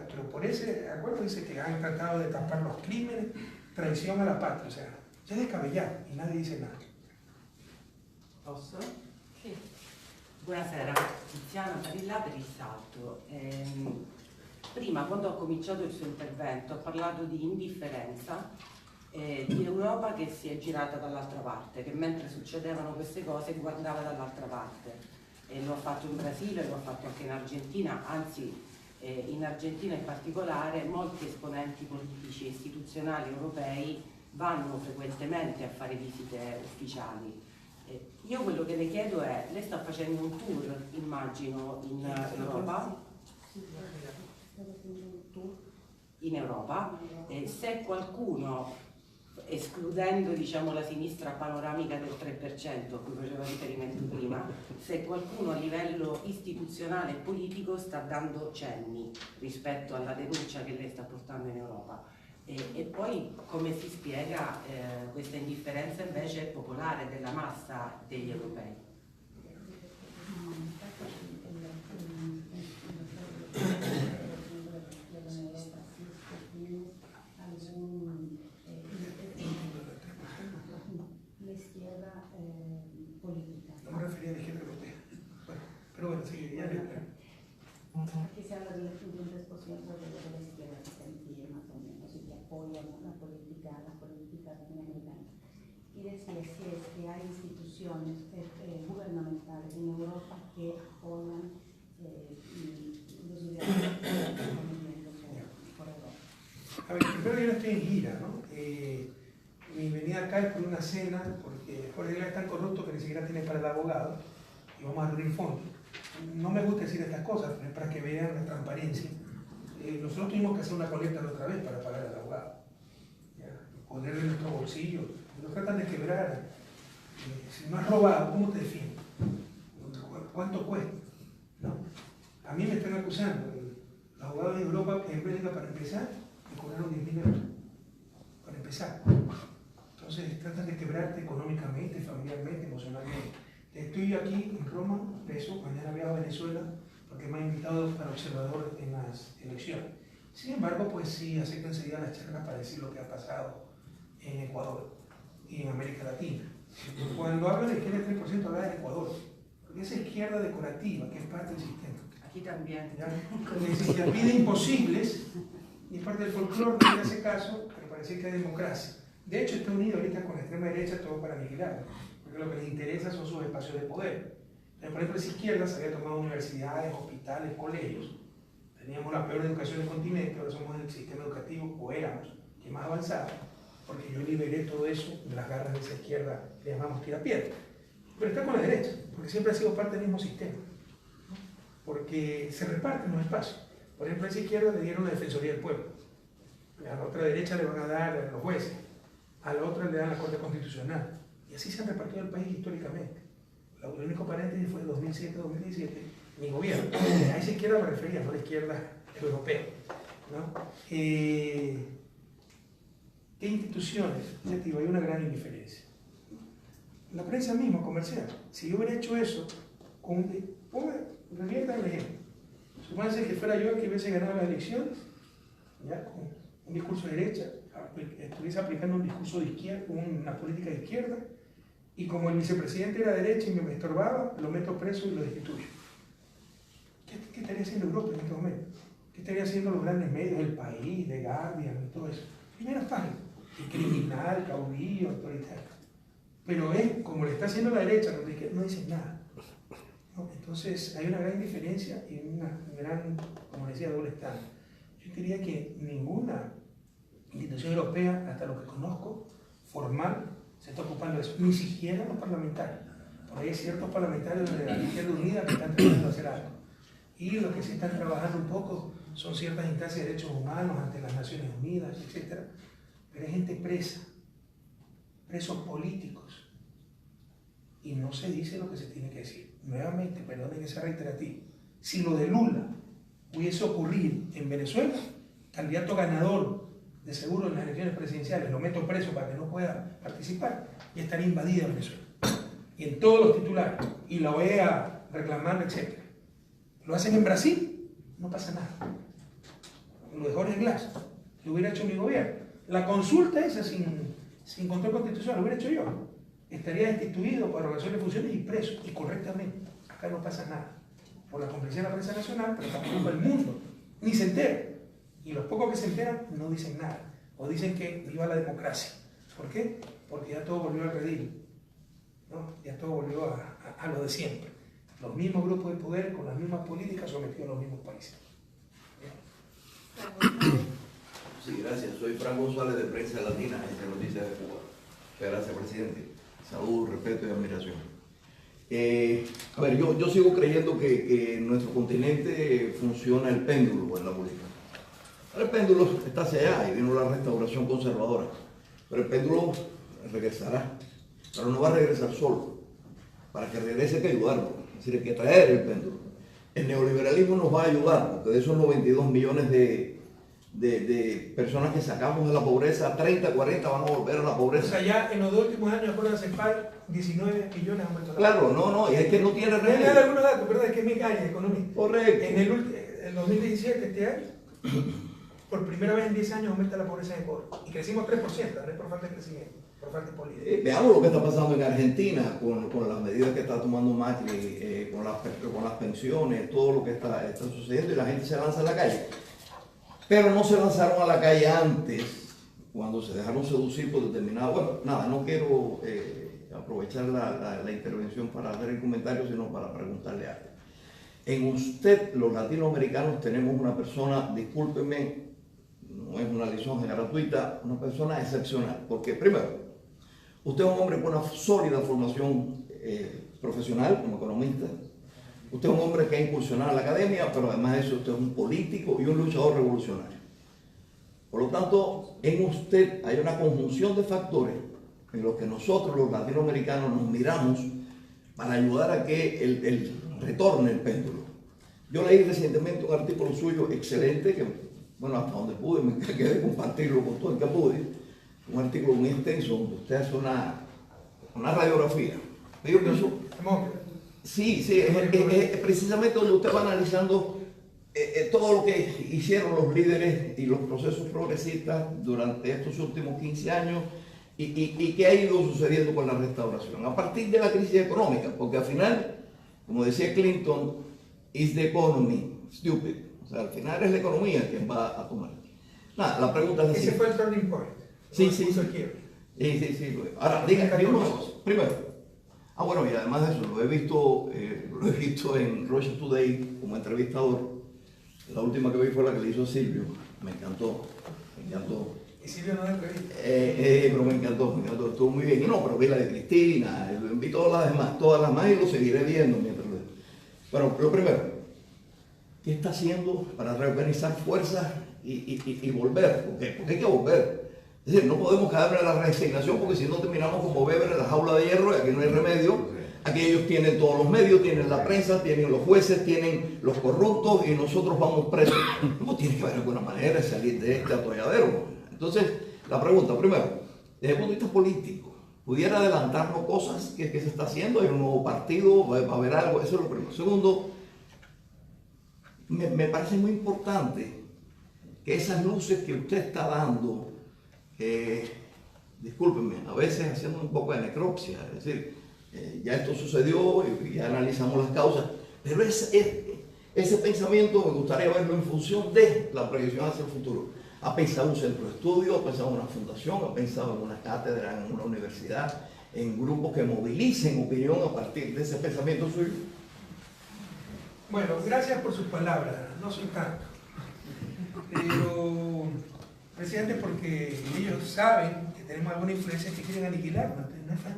Pero por ese acuerdo dice que han tratado de tapar los crímenes, traición a la patria, o sea, ya es descabellado y nadie dice nada. Posso? Sì. Buonasera, Tiziana Parilla per il salto. Prima, quando ho cominciato il suo intervento, ha parlato di indifferenza, di Europa che si è girata dall'altra parte, che mentre succedevano queste cose guardava dall'altra parte. Lo ha fatto in Brasile, lo ha fatto anche in Argentina, anzi in Argentina in particolare molti esponenti politici e istituzionali europei vanno frequentemente a fare visite ufficiali. Io quello che le chiedo è, lei sta facendo un tour, immagino, in Europa, se qualcuno, escludendo diciamo, la sinistra panoramica del 3% a cui faceva riferimento prima, se qualcuno a livello istituzionale e politico sta dando cenni rispetto alla denuncia che lei sta portando in Europa. E poi come si spiega questa indifferenza invece popolare della massa degli europei? Non mi refería a la izquierda europea. Bueno, pero bueno, sí, ya le Aquí se habla del 53% de la izquierda que se entiende más o menos y que apoyan la política latinoamericana. Y decía si es que hay instituciones gubernamentales en Europa que apoyan los ideales por Europa. A ver, primero yo no estoy en gira, ¿no? Mi venida acá es por una cena, porque Jorge Glass es tan corrupto que ni siquiera tiene para el abogado, y vamos a reunir fondos. No me gusta decir estas cosas, pero es para que vean la transparencia. Nosotros tuvimos que hacer una colecta la otra vez para pagar al abogado, ¿ya? Ponerle en nuestro bolsillo. Nos tratan de quebrar. Si no has robado, ¿cómo te defiendes? ¿Cuánto cuesta? ¿No? A mí me están acusando. Los abogados de Europa en Bélgica, para empezar, me cobraron 10.000 euros. Para empezar. Entonces tratan de quebrarte económicamente, familiarmente, emocionalmente. Estoy aquí en Roma, preso, mañana viajo a Venezuela porque me han invitado para observador en las elecciones. Sin embargo, pues sí, acepto enseguida las charlas para decir lo que ha pasado en Ecuador y en América Latina. Cuando hablo de izquierda del 3%, habla de Ecuador, porque esa izquierda decorativa, que es parte del sistema. Aquí también. Se pide imposibles, y es parte del folclore que en ese caso, pero parece que hay democracia. De hecho, está unido ahorita con la extrema derecha todo para aniquilarlo, porque lo que les interesa son sus espacios de poder. Por ejemplo, esa izquierda se había tomado universidades, hospitales, colegios. Teníamos la peor educación del continente, ahora somos el sistema educativo, o éramos, que más avanzado, porque yo liberé todo eso de las garras de esa izquierda que le llamamos tirapiedra. Pero está con la derecha, porque siempre ha sido parte del mismo sistema, ¿no? Porque se reparten los espacios. Por ejemplo, a esa izquierda le dieron la Defensoría del Pueblo, a la otra derecha le van a dar los jueces, a la otra le dan la Corte Constitucional, y así se ha repartido el país históricamente. El único paréntesis fue 2007-2017, mi gobierno. A esa izquierda me refería, no a la izquierda europea, ¿no? ¿Qué instituciones? Hay una gran indiferencia. La prensa misma, comercial. Si yo hubiera hecho eso, reviertan el ejemplo. Supónganse que fuera yo el que hubiese ganado las elecciones, ¿ya? Con un discurso de derecha, estuviese aplicando un discurso de izquierda, una política de izquierda, y como el vicepresidente era de derecha y me estorbaba, lo meto preso y lo destituyo. ¿Qué estaría haciendo Europa en este momento? ¿Qué estaría haciendo los grandes medios del país, de Guardian y todo eso? Primera página, criminal, caudillo, autoritario. Pero es como le está haciendo la derecha, no dicen nada, ¿no? Entonces hay una gran diferencia y una gran, como decía, doble estándar. Yo diría que ninguna institución europea, hasta lo que conozco, formal, se está ocupando de eso, ni siquiera los parlamentarios. Por ahí hay ciertos parlamentarios de la Izquierda Unida que están tratando de hacer algo. Y los que sí están trabajando un poco son ciertas instancias de derechos humanos ante las Naciones Unidas, etc. Pero hay gente presa, presos políticos. Y no se dice lo que se tiene que decir. Nuevamente, perdonen que sea reiterativo. Si lo de Lula hubiese ocurrido en Venezuela, candidato ganador de seguro en las elecciones presidenciales, lo meto preso para que no pueda participar, y estaría invadida Venezuela. Y en todos los titulares, y la OEA reclamando, etc. Lo hacen en Brasil, no pasa nada. Lo de Jorge Glass, lo hubiera hecho mi gobierno. La consulta esa sin control constitucional, lo hubiera hecho yo. Estaría destituido por revocación de funciones y preso, y correctamente. Acá no pasa nada. Por la complicidad de la prensa nacional, pero tampoco el mundo. Ni se entera. Y los pocos que se enteran no dicen nada. O dicen que viva la democracia. ¿Por qué? Porque ya todo volvió al redil, ¿no? Ya todo volvió a lo de siempre. Los mismos grupos de poder con las mismas políticas sometidos a los mismos países. Sí, gracias. Soy Fran González de Prensa Latina, Agencia de Noticias de Cuba. Muchas gracias, presidente. Salud, respeto y admiración. A ver, yo sigo creyendo que en nuestro continente funciona el péndulo en la política. El péndulo está hacia allá y vino la restauración conservadora. Pero el péndulo regresará. Pero no va a regresar solo. para que regrese hay que ayudarlo, es decir, hay que traer el péndulo. El neoliberalismo nos va a ayudar, porque de esos 92 millones de personas que sacamos de la pobreza, 30, 40 van a volver a la O pobreza. sea, ya en los dos últimos años, acuérdense, el PAR, 19 millones aumentó la Claro, no, y es que no tiene Voy a dar remedio. algunos datos, ¿verdad? Es que es mi área, economía. Correcto. En el 2017, este año, por primera vez en 10 años aumenta la pobreza de Ecuador. Y crecimos 3%, no es por falta de crecimiento, por falta de política. Veamos lo que está pasando en Argentina con las medidas que está tomando Macri, con las pensiones, todo lo que está sucediendo, y la gente se lanza a la calle. Pero no se lanzaron a la calle antes, cuando se dejaron seducir por determinado... Bueno, nada, no quiero aprovechar la intervención para hacer el comentario, sino para preguntarle algo. En usted, los latinoamericanos, tenemos una persona, discúlpeme, no es una licencia gratuita, una persona excepcional. Porque, primero, usted es un hombre con una sólida formación profesional como economista. Usted es un hombre que ha incursionado en la academia, pero además de eso usted es un político y un luchador revolucionario. Por lo tanto, en usted hay una conjunción de factores en los que nosotros los latinoamericanos nos miramos para ayudar a que retorne el péndulo. Yo leí recientemente un artículo suyo excelente, que, bueno, hasta donde pude, me encargué de compartirlo con todo el que pude, un artículo muy extenso donde usted hace una radiografía. Yo pienso, sí, es precisamente donde usted va analizando todo lo que hicieron los líderes y los procesos progresistas durante estos últimos 15 años y qué ha ido sucediendo con la restauración. A partir de la crisis económica, porque al final, como decía Clinton, is the economy stupid. O sea, al final es la economía quien va a tomar. Nada, la pregunta es así. Ese fue el turning point. Sí. Ahora, dígame una cosa. Primero, bueno, y además de eso, lo he visto en Russia Today como entrevistador. La última que vi fue la que le hizo Silvio. Me encantó. Y Silvio no es entrevista. Pero me encantó, estuvo muy bien. Y no, pero vi la de Cristina, vi todas las demás y lo seguiré viendo mientras lo veo. Bueno, lo primero, ¿qué está haciendo para reorganizar fuerzas y volver? Porque hay que volver. Es decir, no podemos caer en la resignación porque si no terminamos como Weber en la jaula de hierro y aquí no hay remedio. Aquí ellos tienen todos los medios, tienen la prensa, tienen los jueces, tienen los corruptos y nosotros vamos presos. No tiene que haber alguna manera de salir de este atolladero. Entonces, la pregunta, primero, desde el punto de vista político, ¿pudiera adelantarnos cosas que se está haciendo? ¿Hay un nuevo partido? ¿Va a haber algo? Eso es lo primero. Segundo, me parece muy importante que esas luces que usted está dando, discúlpenme, a veces haciendo un poco de necropsia, es decir, ya esto sucedió y ya analizamos las causas, pero ese pensamiento me gustaría verlo en función de la proyección hacia el futuro. ¿Ha pensado un centro de estudio? ¿Ha pensado en una fundación? ¿Ha pensado en una cátedra, en una universidad? ¿En grupos que movilicen opinión a partir de ese pensamiento suyo? Bueno, gracias por sus palabras, no soy tanto. Pero, presidente, porque ellos saben que tenemos alguna influencia que quieren aniquilar,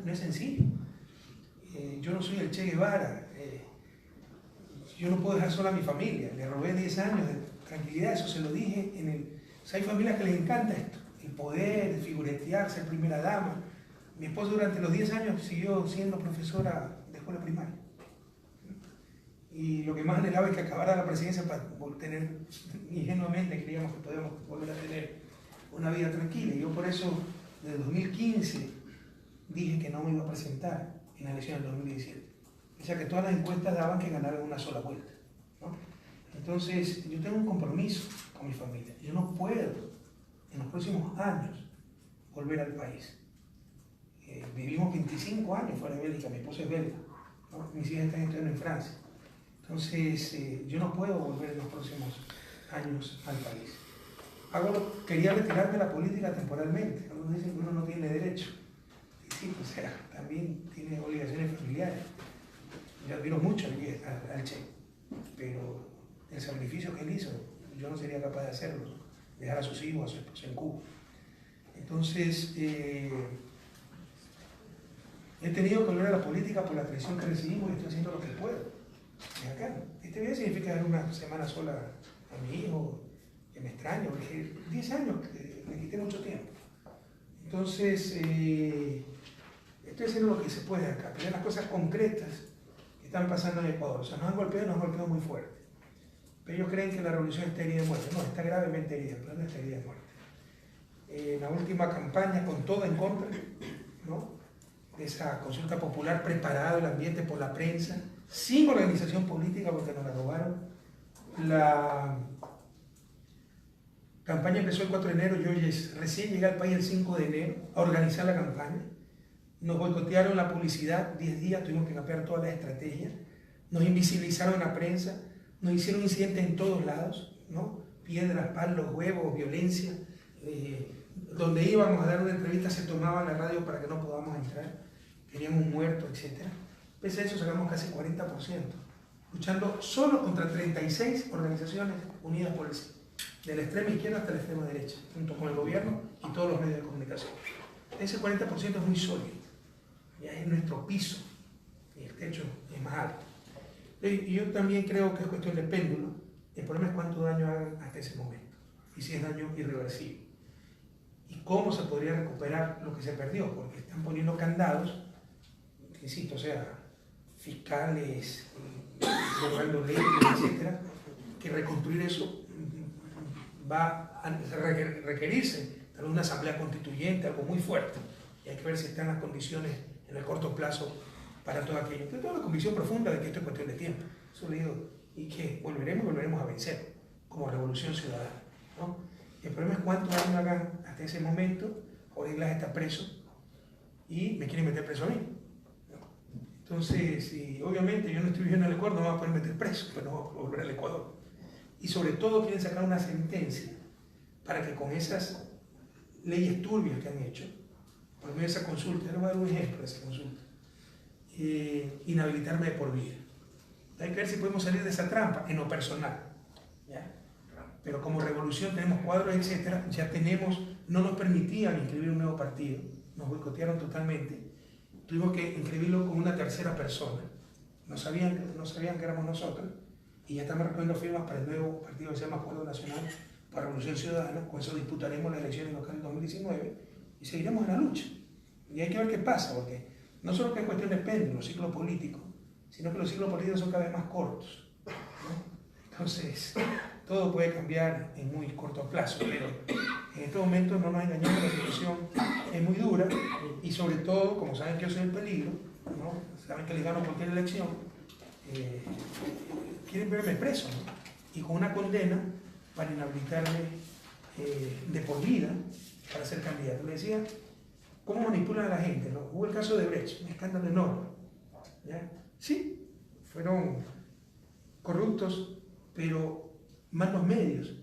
no es sencillo. Yo no soy el Che Guevara, yo no puedo dejar sola a mi familia, le robé 10 años de tranquilidad, eso se lo dije en el... O sea, hay familias que les encanta esto, el poder, el figuretear, ser primera dama. Mi esposa durante los 10 años siguió siendo profesora de escuela primaria. Y lo que más anhelaba es que acabara la presidencia para tener, ingenuamente creíamos que podíamos volver a tener una vida tranquila. Y yo por eso, desde 2015, dije que no me iba a presentar en la elección del 2017. O sea que todas las encuestas daban que ganaba en una sola vuelta, ¿no? Entonces, yo tengo un compromiso con mi familia. Yo no puedo, en los próximos años, volver al país. Vivimos 25 años fuera de Bélgica, mi esposa es belga, ¿no? Mis hijas están estudiando en Francia. Entonces, yo no puedo volver en los próximos años al país. Quería retirarme de la política temporalmente. Algunos dicen que uno no tiene derecho. Y sí, o sea, también tiene obligaciones familiares. Yo admiro mucho al Che, pero el sacrificio que él hizo, yo no sería capaz de hacerlo, dejar a sus hijos, a su esposa en Cuba. Entonces, he tenido que volver a la política por la presión que recibimos y estoy haciendo lo que puedo. Y acá, este viaje significa dar una semana sola a mi hijo, que me extraño, porque 10 años le quité mucho tiempo. Entonces, estoy haciendo lo que se puede acá, pero hay las cosas concretas que están pasando en Ecuador. O sea, nos han golpeado muy fuerte. Pero ellos creen que la revolución está herida de muerte. No, está gravemente herida, pero no está herida de muerte. En la última campaña, con todo en contra, ¿no?, de esa consulta popular, preparado el ambiente por la prensa, sin organización política porque nos la robaron. La campaña empezó el 4 de enero, yo recién llegué al país el 5 de enero a organizar la campaña. Nos boicotearon la publicidad, 10 días, tuvimos que cambiar todas las estrategias, nos invisibilizaron la prensa, nos hicieron incidentes en todos lados, ¿no? Piedras, palos, huevos, violencia. Donde íbamos a dar una entrevista se tomaba la radio para que no podamos entrar, queríamos un muerto, etc. Pese a eso sacamos casi 40%, luchando solo contra 36 organizaciones unidas por el sí, de la extrema izquierda hasta la extrema derecha, junto con el gobierno y todos los medios de comunicación. Ese 40% es muy sólido, ya es nuestro piso, y el techo es más alto. Y yo también creo que es cuestión de péndulo. El problema es cuánto daño hagan hasta ese momento, y si es daño irreversible. Y cómo se podría recuperar lo que se perdió, porque están poniendo candados, insisto, o sea, fiscales, derogando leyes, etcétera, que reconstruir eso va a requerirse de una asamblea constituyente, algo muy fuerte, y hay que ver si están las condiciones en el corto plazo para todo aquello. Yo tengo la convicción profunda de que esto es cuestión de tiempo, eso le digo, y que volveremos a vencer como revolución ciudadana, ¿no? El problema es cuánto daño hagan hasta ese momento. Jorge Glass está preso y me quieren meter preso a mí. Entonces, obviamente yo no estoy viviendo en el Ecuador, no me voy a poder meter preso, pero no voy a volver al Ecuador. Y sobre todo quieren sacar una sentencia para que con esas leyes turbias que han hecho, por medio de esa consulta, les voy a dar un ejemplo de esa consulta, inhabilitarme de por vida. Hay que ver si podemos salir de esa trampa en lo personal, ¿ya? Pero como revolución tenemos cuadros, etcétera, ya tenemos, no nos permitían inscribir un nuevo partido, nos boicotearon totalmente, tuvimos que inscribirlo con una tercera persona, no sabían que éramos nosotros, y ya estamos recogiendo firmas para el nuevo partido que se llama Acuerdo Nacional para Revolución Ciudadana, con eso disputaremos las elecciones locales 2019 y seguiremos en la lucha. Y hay que ver qué pasa, porque no solo que es cuestión de péndulo, ciclo político, sino que los ciclos políticos son cada vez más cortos, ¿no? Entonces, todo puede cambiar en muy corto plazo, pero en este momento no nos engañemos, la situación es muy dura y sobre todo, como saben que yo soy el peligro, ¿no? Saben que les gano cualquier elección, quieren verme preso, ¿no? Y con una condena para inhabilitarme de por vida para ser candidato. Le decía, ¿cómo manipulan a la gente, ¿no? Hubo el caso de Brecht, un escándalo enorme, ¿ya? Sí, fueron corruptos, pero más los medios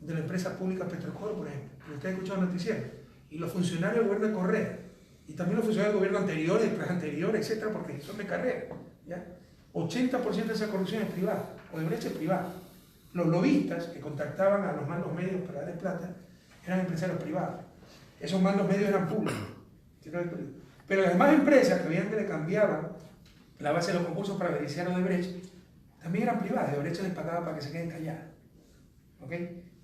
de la empresa pública Petrocor, por ejemplo, que usted ha escuchado el noticiero, y los funcionarios del gobierno de Correa, y también los funcionarios del gobierno anterior, y tras anterior, etcétera, porque son de carrera, ¿ya? 80% de esa corrupción es privada, o de Brecht es privada. Los lobistas que contactaban a los mandos medios para darles plata eran empresarios privados. Esos mandos medios eran públicos. Pero las demás empresas que veían que le cambiaban la base de los concursos para beneficiar a Odebrecht, también eran privadas. Odebrecht les pagaba para que se queden calladas. ¿Ok?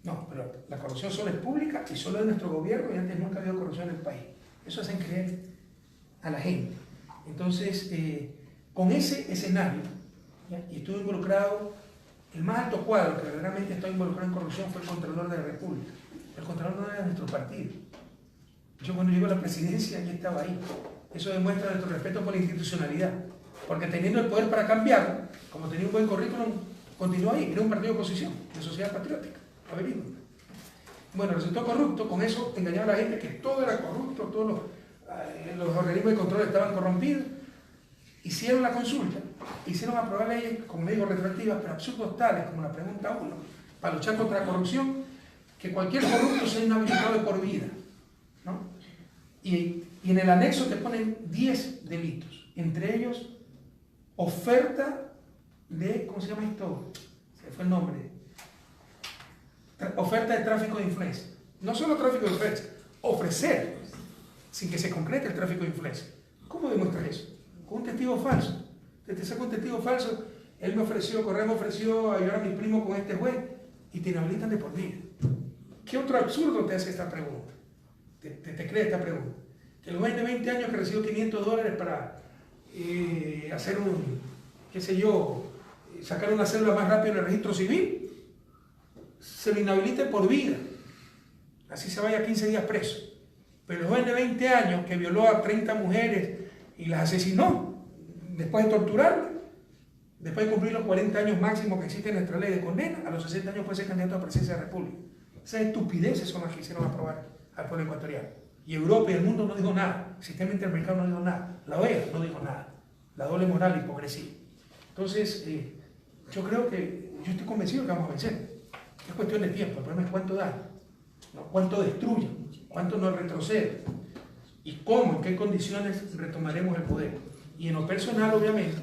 No, pero la corrupción solo es pública y solo de nuestro gobierno, y antes nunca había corrupción en el país. Eso hacen creer a la gente. Entonces, con ese escenario, ¿ya? Y estuve involucrado, el más alto cuadro que verdaderamente estaba involucrado en corrupción fue el Contralor de la República. El Contralor no era de nuestro partido. Yo cuando llego a la presidencia ya estaba ahí. Eso demuestra nuestro respeto por la institucionalidad. Porque teniendo el poder para cambiarlo, como tenía un buen currículum, continuó ahí. Era un partido de oposición, de Sociedad Patriótica. Averiguo. Bueno, resultó corrupto. Con eso engañaba a la gente que todo era corrupto, todos los organismos de control estaban corrompidos. Hicieron la consulta, hicieron aprobar leyes, como le digo, retroactivas, pero absurdos tales como la pregunta 1, para luchar contra la corrupción, que cualquier corrupto sea inhabilitado de por vida, ¿no? Y en el anexo te ponen 10 delitos, entre ellos oferta de, ¿cómo se llama esto? Se fue el nombre. Oferta de tráfico de influencia. No solo tráfico de influencia, ofrecer, sin que se concrete el tráfico de influencia. ¿Cómo demuestras eso? Con un testigo falso. Te saco un testigo falso, él me ofreció, Correa me ofreció ayudar a mi primo con este juez, y te inhabilitan de por vida. ¿Qué otro absurdo te hace esta pregunta? Te crea esta pregunta. El joven de 20 años que recibió $500 para hacer qué sé yo, sacar una cédula más rápido en el registro civil, se lo inhabilite por vida. Así se vaya 15 días preso. Pero el joven de 20 años que violó a 30 mujeres y las asesinó, después de torturarlas, después de cumplir los 40 años máximos que existe en nuestra ley de condena, a los 60 años puede ser candidato a la presidencia de la República. Esas estupideces son las que hicieron aprobar al pueblo ecuatoriano. Y Europa y el mundo no dijo nada, el sistema interamericano no dijo nada, la OEA no dijo nada, la doble moral y hipocresía. Entonces, yo creo que, yo estoy convencido que vamos a vencer. Es cuestión de tiempo, el problema es cuánto daño, ¿no? Cuánto destruye, cuánto nos retrocede y cómo, en qué condiciones retomaremos el poder. Y en lo personal, obviamente,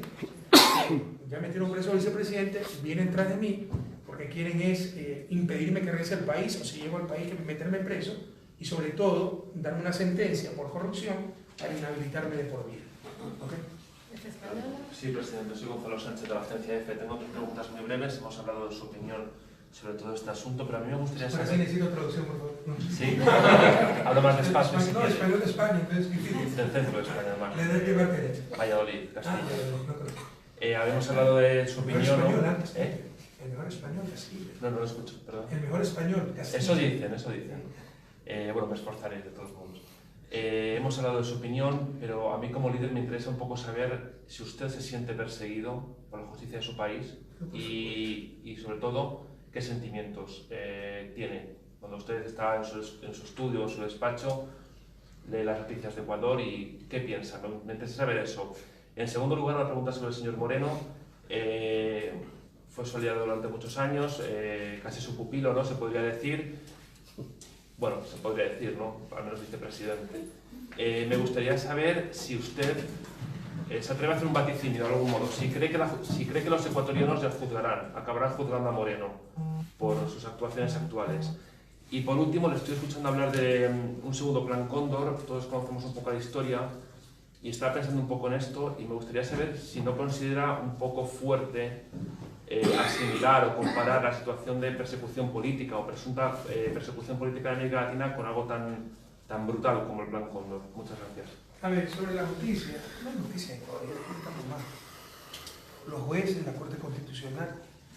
ya metieron preso al vicepresidente, vienen tras de mí porque quieren es impedirme que regrese al país, o si llego al país, que meterme preso y sobre todo darme una sentencia por corrupción para inhabilitarme de por vida. ¿Okay? Sí, presidente, soy Gonzalo Sánchez de la agencia EFE. Tengo dos preguntas muy breves. Hemos hablado de su opinión sobre todo este asunto, pero a mí me gustaría saber... Ahora sí necesito traducción, por favor. No. Sí, hablo más despacio. No, español de España, entonces difícil. Del centro de España, además. ¿De qué parte eres? Valladolid, Castilla. No, habíamos hablado de su opinión, español, ¿no? Antes, el mejor español, Castilla. No lo escucho, perdón. El mejor español, Castilla. Eso dicen. Bueno, me esforzaré de todos modos. Hemos hablado de su opinión, pero a mí como líder me interesa un poco saber si usted se siente perseguido por la justicia de su país y sobre todo, qué sentimientos tiene cuando usted está en su estudio o en su despacho, lee las noticias de Ecuador y qué piensa. Me interesa saber eso. En segundo lugar, una pregunta sobre el señor Moreno. Fue su aliado durante muchos años, casi su pupilo, ¿no? Se podría decir. Bueno, se podría decir, ¿no? Al menos vicepresidente. Me gustaría saber si usted se atreve a hacer un vaticinio de algún modo, si cree que los ecuatorianos ya acabarán juzgando a Moreno por sus actuaciones actuales. Y por último, le estoy escuchando hablar de un segundo plan Cóndor, todos conocemos un poco la historia, y estaba pensando un poco en esto, y me gustaría saber si no considera un poco fuerte asimilar o comparar la situación de persecución política o presunta persecución política de América Latina con algo tan brutal como el plan Cóndor. Muchas gracias. A ver, sobre la justicia, no hay justicia en Ecuador, estamos mal. Los jueces, la Corte Constitucional.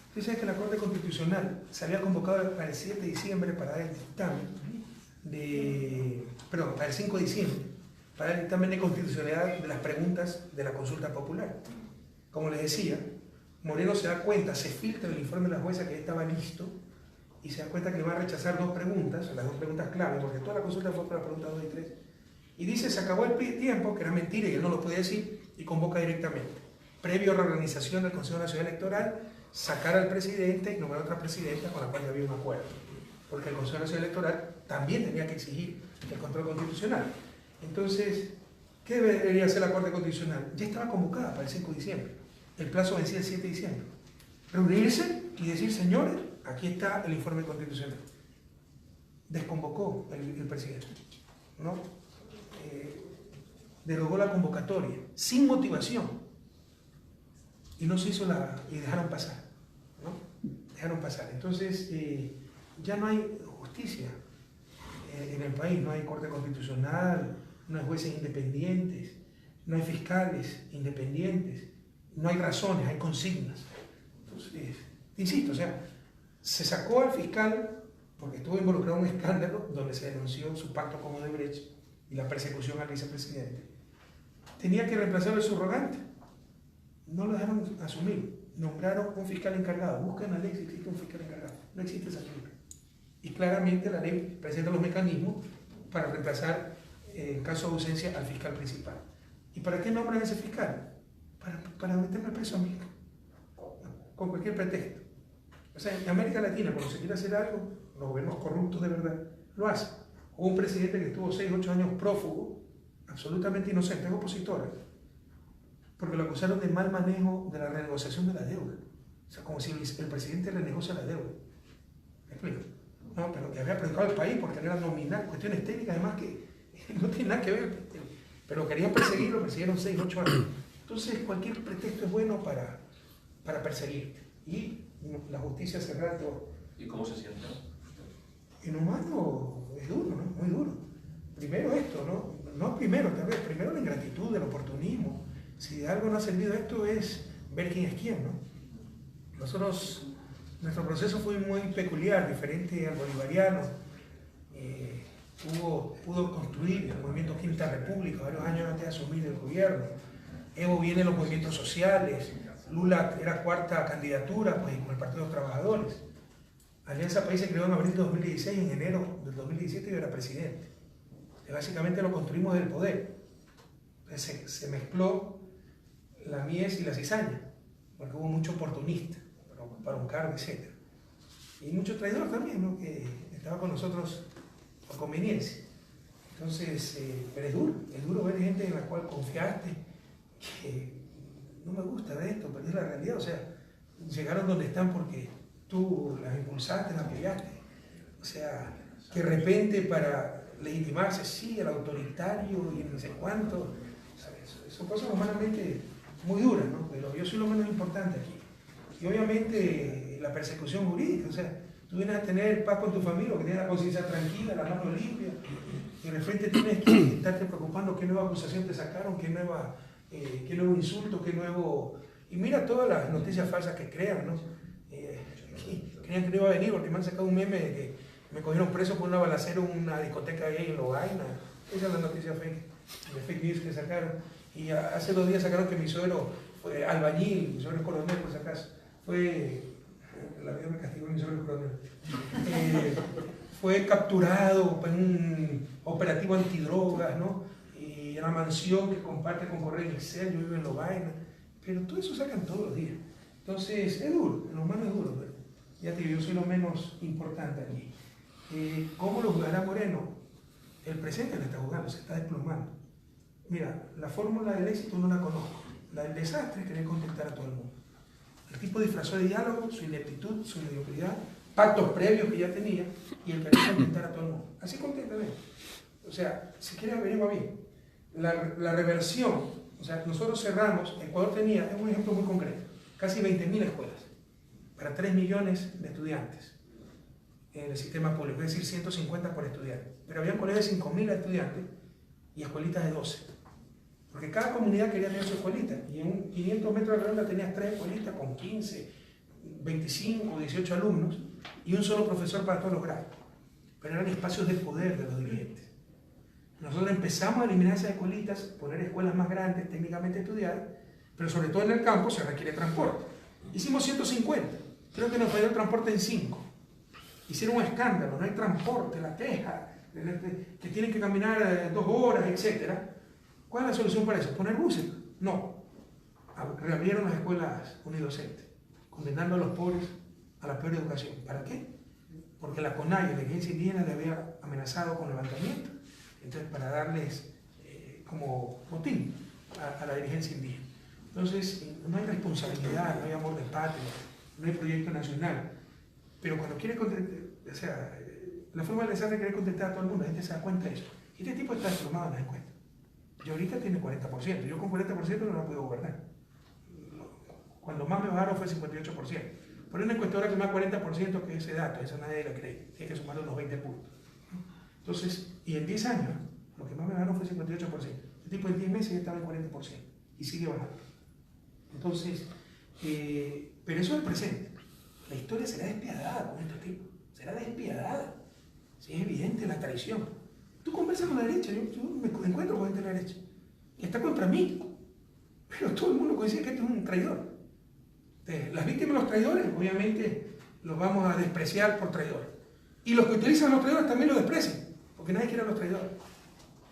Usted sabe que la Corte Constitucional se había convocado para el 7 de diciembre para dar el dictamen para el 5 de diciembre, para el dictamen de constitucionalidad de las preguntas de la consulta popular. Como les decía, Moreno se da cuenta, se filtra el informe de la jueza que ya estaba listo y se da cuenta que le va a rechazar dos preguntas, las dos preguntas clave, porque toda la consulta fue para las preguntas 2 y 3. Y dice, se acabó el tiempo, que era mentira y él no lo podía decir, y convoca directamente. Previo a la reorganización del Consejo Nacional Electoral, sacar al presidente y nombrar a otra presidenta con la cual ya había un acuerdo. Porque el Consejo Nacional Electoral también tenía que exigir el control constitucional. Entonces, ¿qué debería hacer la Corte Constitucional? Ya estaba convocada para el 5 de diciembre. El plazo vencía el 7 de diciembre. Reunirse y decir, señores, aquí está el informe constitucional. Desconvocó el presidente, ¿no? Derogó la convocatoria sin motivación y no se hizo y dejaron pasar, ¿no? Dejaron pasar. Entonces ya no hay justicia en el país, no hay Corte Constitucional, no hay jueces independientes, no hay fiscales independientes, no hay razones, hay consignas. Entonces, insisto, o sea, se sacó al fiscal porque estuvo involucrado en un escándalo donde se denunció su pacto con Odebrecht y la persecución al vicepresidente. Tenía que reemplazar al subrogante. No lo dejaron asumir. Nombraron un fiscal encargado. Buscan la ley si existe un fiscal encargado. No existe esa figura. Y claramente la ley presenta los mecanismos para reemplazar, en caso de ausencia, al fiscal principal. ¿Y para qué nombran a ese fiscal? Para meterme preso a mí. Con cualquier pretexto. O sea, en América Latina, cuando se quiere hacer algo, los gobiernos corruptos de verdad lo hacen. Hubo un presidente que estuvo 6 o 8 años prófugo, absolutamente inocente, es opositor, porque lo acusaron de mal manejo de la renegociación de la deuda. O sea, como si el presidente renegocia la deuda. ¿Me explico? No, pero que había predicado al país porque no era nominal, cuestiones técnicas además que no tienen nada que ver. Pero querían perseguirlo, persiguieron 6 o 8 años. Entonces, cualquier pretexto es bueno para perseguirte. Y la justicia cerrada todo. ¿Y cómo se siente? Inhumano es duro, ¿no? Muy duro. Primero esto, ¿no? no primero, tal vez, primero la ingratitud, el oportunismo. Si de algo no ha servido esto es ver quién es quién, ¿no? Nuestro proceso fue muy peculiar, diferente al bolivariano. Pudo construir el movimiento Quinta República varios años antes de asumir el gobierno. Evo viene los movimientos sociales. Lula era cuarta candidatura, pues, con el Partido de los Trabajadores. Alianza País se creó en abril de 2016 y en enero del 2017 yo era presidente. Y básicamente lo construimos del poder. Entonces se mezcló la mies y la cizaña, porque hubo mucho oportunista para un cargo, etc. Y mucho traidor también, ¿no? Que estaba con nosotros por conveniencia. Entonces, pero es duro ver gente en la cual confiaste, que no me gusta de esto, pero es la realidad. O sea, llegaron donde están porque tú las impulsaste, las apoyaste. O sea, que de repente para legitimarse, sí, el autoritario y no sé cuánto, ¿sabes? Son cosas humanamente muy duras, ¿no? Pero yo soy lo menos importante aquí. Y obviamente la persecución jurídica, o sea, tú vienes a tener paz con tu familia, que tienes la conciencia tranquila, la mano limpia, y de repente tienes que estarte preocupando qué nueva acusación te sacaron, qué nuevo insulto, qué nuevo... Y mira todas las noticias falsas que crean, ¿no? Creían que no iba a venir porque me han sacado un meme de que me cogieron preso por una balacera en una discoteca gay en Lovaina. Esa es la noticia fake news que sacaron. Y hace 2 días sacaron que mi suegro fue albañil, mi suegro es coronel por si acaso. La vida me castigó, mi suegro es coronel. Fue capturado en un operativo antidrogas, ¿no? Y en la mansión que comparte con Correa Excel, yo vivo en Lovaina. Pero todo eso sacan todos los días. Entonces es duro, en lo humano es duro, pero ya te digo, yo soy lo menos importante aquí. ¿Cómo lo jugará Moreno? El presente le está jugando, se está desplomando. Mira, la fórmula del éxito no la conozco. La del desastre es querer contentar a todo el mundo. El tipo disfrazó de diálogo, su ineptitud, su mediocridad, pactos previos que ya tenía y el querer contentar a todo el mundo. Así conténtame. O sea, si quieres averiguar bien. La reversión, o sea, nosotros cerramos, Ecuador tenía, es un ejemplo muy concreto, casi 20.000 escuelas para 3 millones de estudiantes en el sistema público, es decir, 150 por estudiante. Pero había colegios de 5.000 estudiantes y escuelitas de 12. Porque cada comunidad quería tener su escuelita. Y en 500 metros de redonda tenías 3 escuelitas con 15, 25, 18 alumnos y un solo profesor para todos los grados. Pero eran espacios de poder de los dirigentes. Nosotros empezamos a eliminar esas escuelitas, poner escuelas más grandes, técnicamente estudiadas, pero sobre todo en el campo se requiere transporte. Hicimos 150, creo que nos falló el transporte en 5. Hicieron un escándalo, no hay transporte, la queja, que tienen que caminar 2 horas, etc. ¿Cuál es la solución para eso? ¿Poner buses? No. Reabrieron las escuelas unidocentes, condenando a los pobres a la peor educación. ¿Para qué? Porque la CONAIE, la Agencia Indígena, le había amenazado con levantamiento. Entonces, para darles como motín a la dirigencia indígena. Entonces, no hay responsabilidad, no hay amor de patria, no hay proyecto nacional. Pero cuando quiere contentar, o sea, la forma de desastre es querer contentar a todo el mundo, la gente se da cuenta de eso. Y este tipo está desplomado en las encuestas. Y ahorita tiene 40%, yo con 40% no la puedo gobernar. Cuando más me bajaron fue 58%. Pero una encuestadora que me da 40% que ese dato, esa nadie la cree, tiene que sumar unos 20 puntos. Entonces, y en 10 años, lo que más me ganó fue 58%. El tipo en 10 meses ya estaba en 40% y sigue bajando. Entonces, pero eso es el presente. La historia será despiadada con estos tipos, será despiadada. Sí, es evidente la traición. Tú conversas con la derecha, yo me encuentro con gente de la derecha, que está contra mí, pero todo el mundo coincide que este es un traidor. Las víctimas de los traidores, obviamente, los vamos a despreciar por traidores. Y los que utilizan a los traidores también los desprecian. Porque nadie quiere a los traidores.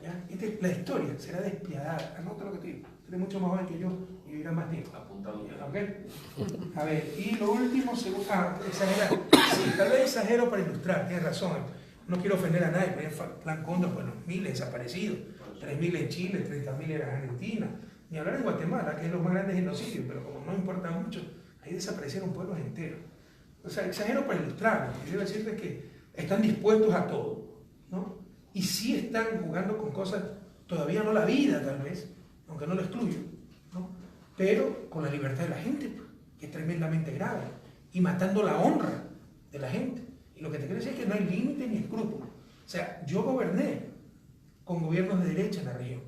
¿Ya? La historia será despiadada. Anota lo que te digo. Tú eres mucho más joven que yo y vivirás más tiempo. Apuntado. ¿Okay? A ver, y lo último, exagerar. Sí, tal vez exagero para ilustrar, tienes razón. No quiero ofender a nadie, pero el Plan Cóndor, bueno, miles desaparecidos. 3.000 en Chile, 30.000 en Argentina. Ni hablar en Guatemala, que es lo más grande genocidio, pero como no importa mucho, ahí desaparecieron pueblos enteros. O sea, exagero para ilustrar. Lo que quiero decirte es que están dispuestos a todo, ¿no? Y sí están jugando con cosas, todavía no la vida tal vez, aunque no lo excluyo, ¿no? Pero con la libertad de la gente, que es tremendamente grave, y matando la honra de la gente. Y lo que te quiero decir es que no hay límite ni escrúpulo. O sea, yo goberné con gobiernos de derecha en la región.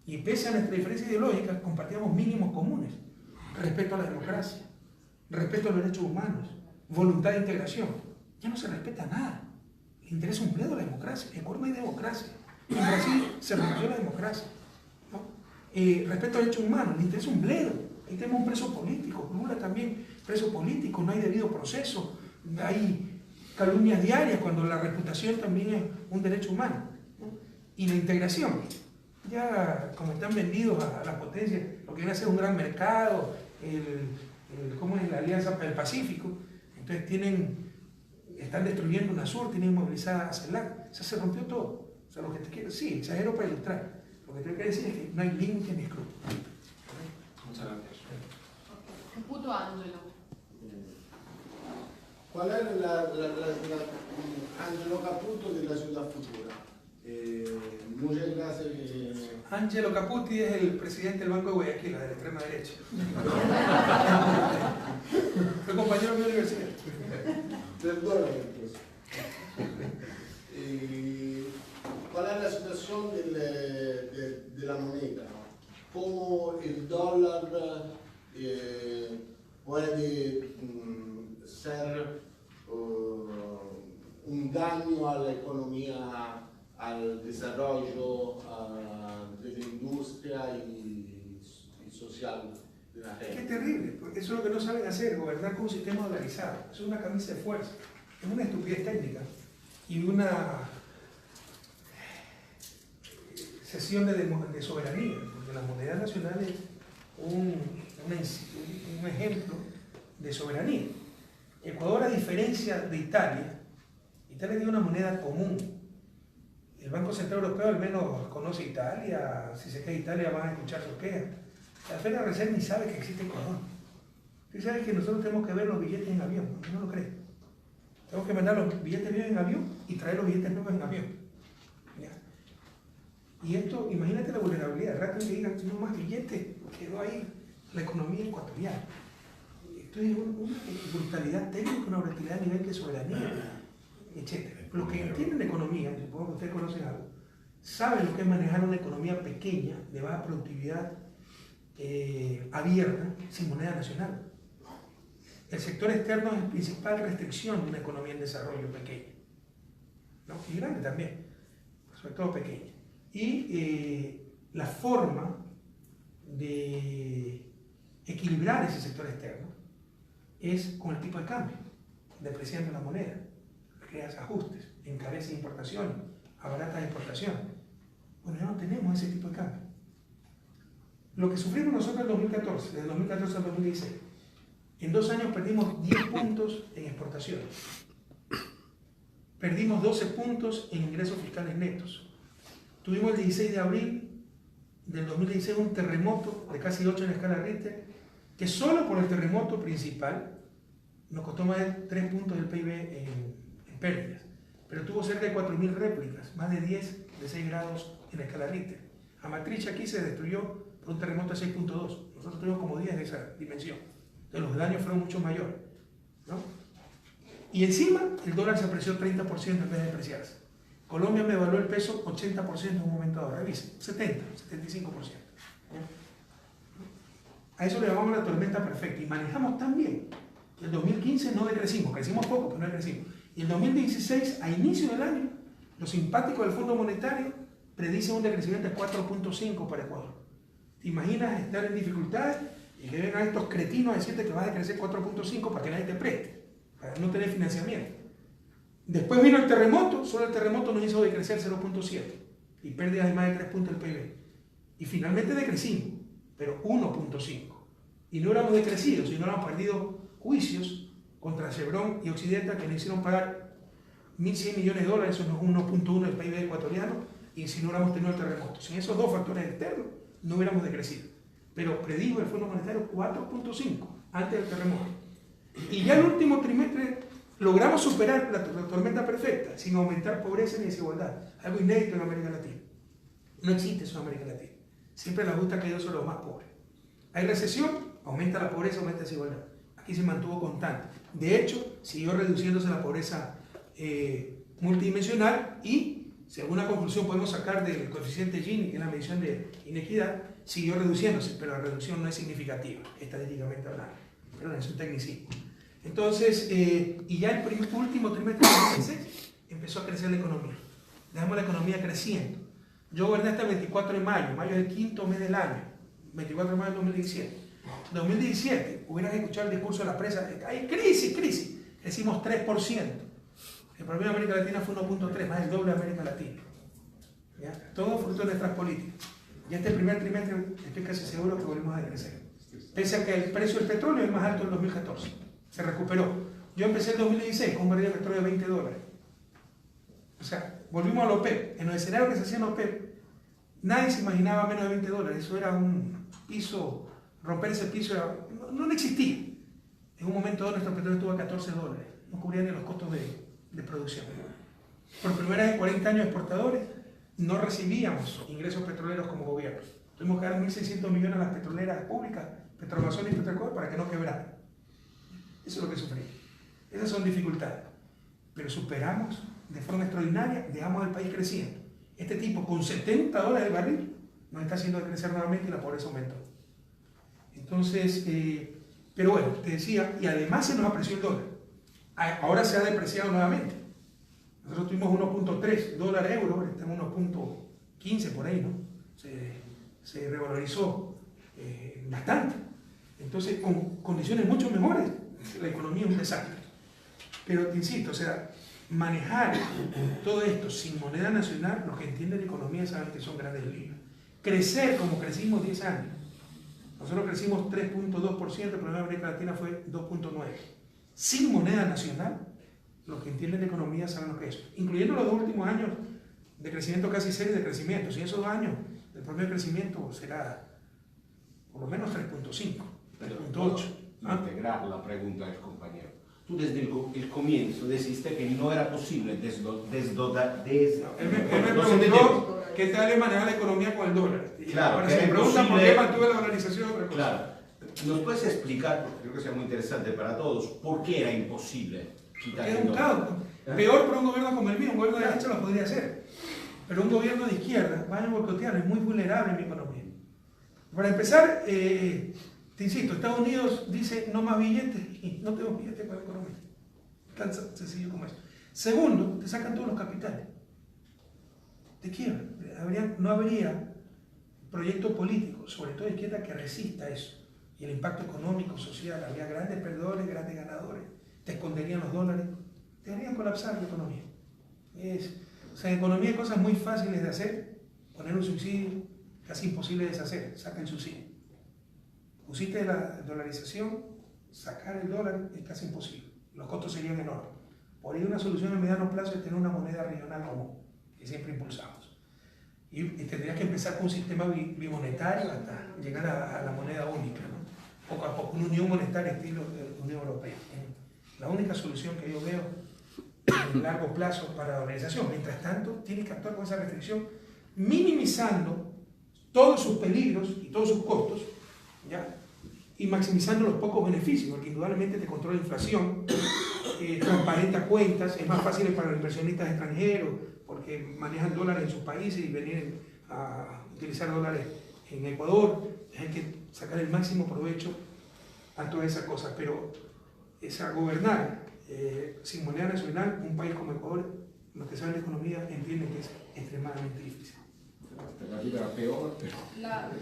Y pese a nuestra diferencia ideológica, compartíamos mínimos comunes: respeto a la democracia, respeto a los derechos humanos, voluntad de integración. Ya no se respeta nada. Le interesa un bledo la democracia. En Ecuador no hay democracia. En Brasil se rompió la democracia, ¿no? Respeto a los derechos humanos, le interesa un bledo. Ahí tenemos un preso político, Lula también preso político, no hay debido proceso, hay calumnias diarias cuando la reputación también es un derecho humano, ¿no? Y la integración, ya como están vendidos a las potencias, lo que viene a ser un gran mercado, ¿cómo es la Alianza del Pacífico? Entonces están destruyendo UNASUR, tienen movilizada a CELAC, o sea, se rompió todo. O sea, lo que te quiero, sí, exagero para ilustrar, lo que tengo que decir es que no hay límite ni escrúpulo. Muchas gracias. Caputo Angelo. ¿Cuál es Angelo Caputo de la Ciudad Futura? Muchas gracias. Angelo Caputi es el presidente del Banco de Guayaquil, de la extrema derecha. Fue compañero de mi universidad. Perdóname, entonces. ¿Cuál es la situación de la moneda? ¿Cómo el dólar puede ser un daño a la economía, al desarrollo de la industria y social de la gente? Qué terrible, porque eso es lo que no saben hacer, gobernar con un sistema dolarizado. Eso es una camisa de fuerza, es una estupidez técnica y una cesión de soberanía, porque la moneda nacional es un ejemplo de soberanía. Ecuador, a diferencia de Italia tiene una moneda común. El Banco Central Europeo al menos conoce Italia, si se queda Italia van a escuchar sus quejas. La Federal Reserve ni sabe que existe Ecuador. Usted sabe que nosotros tenemos que ver los billetes en avión, ¿no lo cree? Tenemos que mandar los billetes viejos en avión y traer los billetes nuevos en avión. ¿Ya? Y esto, imagínate la vulnerabilidad, el rato que digan, no más billetes, quedó ahí la economía ecuatoriana. Esto es una brutalidad técnica, una brutalidad a nivel de soberanía, etc. Los que entienden de economía, supongo que ustedes conocen algo, saben lo que es manejar una economía pequeña, de baja productividad, abierta, sin moneda nacional. El sector externo es la principal restricción de una economía en desarrollo pequeña, ¿no? Y grande también, sobre todo pequeña. Y la forma de equilibrar ese sector externo es con el tipo de cambio, depreciando la moneda, creas ajustes, encarece importaciones, abaratas exportaciones. Bueno, ya no tenemos ese tipo de cambio. Lo que sufrimos nosotros en 2014, desde 2014 al 2016, en 2 años perdimos 10 puntos en exportaciones. Perdimos 12 puntos en ingresos fiscales netos. Tuvimos el 16 de abril del 2016 un terremoto de casi 8 en la escala Richter, que solo por el terremoto principal nos costó más de 3 puntos del PIB en pérdidas. Pero tuvo cerca de 4.000 réplicas, más de 10 de 6 grados en la escala Richter. Amatrice aquí se destruyó por un terremoto de 6.2. Nosotros tuvimos como 10 de esa dimensión. Entonces los daños fueron mucho mayores, ¿no? Y encima el dólar se apreció 30% en vez de depreciarse. Colombia me evaluó el peso 80% en un momento dado, revisen, 70, 75%. A eso le llamamos la tormenta perfecta y manejamos tan bien que el 2015 no decrecimos, crecimos poco, pero no decrecimos. Y el 2016, a inicio del año, los simpáticos del Fondo Monetario predicen un decrecimiento de 4.5 para Ecuador. ¿Te imaginas estar en dificultades y que vengan estos cretinos a decirte que vas a crecer 4.5 para que nadie te preste, para no tener financiamiento? Después vino el terremoto, solo el terremoto nos hizo decrecer 0.7 y pérdidas de más de 3 puntos del PIB. Y finalmente decrecimos, pero 1.5. Y no hubiéramos decrecido si no hubiéramos perdido juicios contra Chevron y Occidental que nos hicieron pagar $1.100 millones, eso es 1.1 del PIB ecuatoriano, y si no hubiéramos tenido el terremoto. Sin esos dos factores externos no hubiéramos decrecido. Pero predijo el Fondo Monetario 4.5 antes del terremoto. Y ya el último trimestre logramos superar la tormenta perfecta sin aumentar pobreza ni desigualdad. Algo inédito en América Latina. No existe eso en América Latina. Siempre la justa ha caído sobre los más pobres. Hay recesión, aumenta la pobreza, aumenta la desigualdad. Aquí se mantuvo constante. De hecho, siguió reduciéndose la pobreza multidimensional y si alguna conclusión podemos sacar del coeficiente Gini, que es la medición de inequidad, siguió reduciéndose, pero la reducción no es significativa, estadísticamente hablando. Pero es un tecnicismo. Entonces, y ya el último trimestre de 2016 empezó a crecer la economía. Dejamos la economía creciendo. Yo goberné hasta el 24 de mayo, mayo es el quinto mes del año, 24 de mayo de 2017. 2017, hubieras escuchado el discurso de la prensa, hay crisis, crisis. Crecimos 3%. El promedio de América Latina fue 1.3, más del doble de América Latina. ¿Ya? Todo fruto de nuestras políticas. Y este primer trimestre estoy casi seguro que volvemos a crecer. Pese a que el precio del petróleo es más alto en 2014. Se recuperó. Yo empecé en 2016 con un barril de petróleo de $20. O sea, volvimos a la OPEP. En los escenarios que se hacían en OPEP, nadie se imaginaba menos de $20. Eso era un piso, romper ese piso no existía. En un momento dado nuestro petróleo estuvo a $14. No cubría ni los costos de producción. Por primera vez en 40 años exportadores, no recibíamos ingresos petroleros como gobierno. Tuvimos que dar 1.600 millones a las petroleras públicas, Petroamazonas y Petrocor, para que no quebraran. Eso es lo que sufrimos. Esas son dificultades. Pero superamos de forma extraordinaria, dejamos al país creciendo. Este tipo con $70 el barril nos está haciendo crecer nuevamente y la pobreza aumentó. Entonces, pero bueno, te decía, y además se nos apreció el dólar. Ahora se ha depreciado nuevamente. Nosotros tuvimos 1.3 dólar-euro, estamos 1.15 por ahí, ¿no? Se revalorizó bastante. Entonces, con condiciones mucho mejores, la economía es un desastre. Pero te insisto, o sea, manejar todo esto sin moneda nacional, los que entienden de economía saben que son grandes libros. Crecer como crecimos 10 años. Nosotros crecimos 3.2%, el problema de América Latina fue 2.9%. Sin moneda nacional, los que entienden de economía saben lo que es. Incluyendo los 2 últimos años de crecimiento casi serio de crecimiento. Si esos 2 años el promedio de crecimiento será por lo menos 3.5, 3.8. Integrar la pregunta del compañero. Tú desde el comienzo dijiste que no era posible desdoblar. Él me preguntó qué tal es manejar la economía con el dólar. Claro, ahora se me preguntan por qué mantuve la dolarización. Claro. ¿Nos puedes explicar, porque creo que sea muy interesante para todos, por qué era imposible quitar es un caos. Peor para un gobierno como el mío, un gobierno de derecha lo podría hacer. Pero un gobierno de izquierda, van a boicotearlo, es muy vulnerable en mi economía. Para empezar, te insisto, Estados Unidos dice no más billetes y no tengo billetes para la economía. Tan sencillo como eso. Segundo, te sacan todos los capitales. Te quiebran. No habría proyecto político, sobre todo de izquierda, que resista eso. Y el impacto económico, social, habría grandes perdedores, grandes ganadores. Te esconderían los dólares, te harían colapsar la economía. O sea, en economía hay cosas muy fáciles de hacer. Poner un subsidio, casi imposible de deshacer. Saca el subsidio. Pusiste la dolarización, sacar el dólar es casi imposible. Los costos serían enormes. Por ahí una solución a mediano plazo es tener una moneda regional común, que siempre impulsamos. Y tendrías que empezar con un sistema bimonetario hasta llegar a la moneda única, ¿no? Poco a poco, una unión monetaria estilo Unión Europea. La única solución que yo veo en largo plazo para la organización. Mientras tanto, tienes que actuar con esa restricción, minimizando todos sus peligros y todos sus costos, ¿ya? Y maximizando los pocos beneficios, porque indudablemente te controla la inflación, transparenta cuentas, es más fácil para los inversionistas extranjeros, porque manejan dólares en sus países y venir a utilizar dólares en Ecuador. Hay que sacar el máximo provecho a todas esas cosas, pero gobernar sin moneda nacional un país como Ecuador, los que saben de economía entienden que es extremadamente difícil. La alternativa era peor, pero...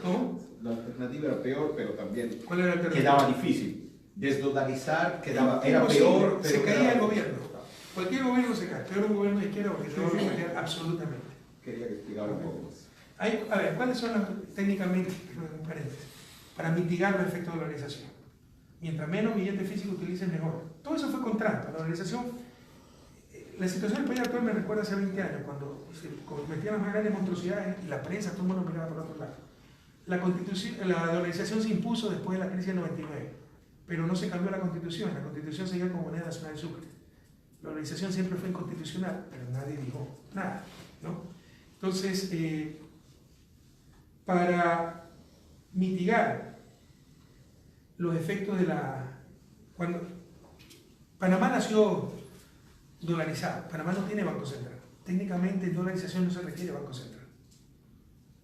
¿Cómo? La alternativa era peor, pero también ¿Cuál era la alternativa? quedaba difícil. Desdolarizar era peor, pero... Se caía el gobierno. Cualquier gobierno se cae, peor un gobierno de izquierda porque te va a cambiar absolutamente. Quería que explicara un poco más. A ver, ¿cuáles son las, técnicamente, para mitigar los efectos de la dolarización? Mientras menos billete físico utilices, mejor. Todo eso fue con trampa. La dolarización, la situación del país actual me recuerda hace 20 años, cuando se cometían las más grandes monstruosidades y la prensa, todo el mundo miraba por otro lado. La dolarización se impuso después de la crisis del 99, pero no se cambió la constitución seguía como moneda nacional de sucre. La dolarización siempre fue inconstitucional, pero nadie dijo nada, ¿no? Entonces, para mitigar los efectos de cuando Panamá nació dolarizado, Panamá no tiene banco central, técnicamente en dolarización no se requiere Banco Central.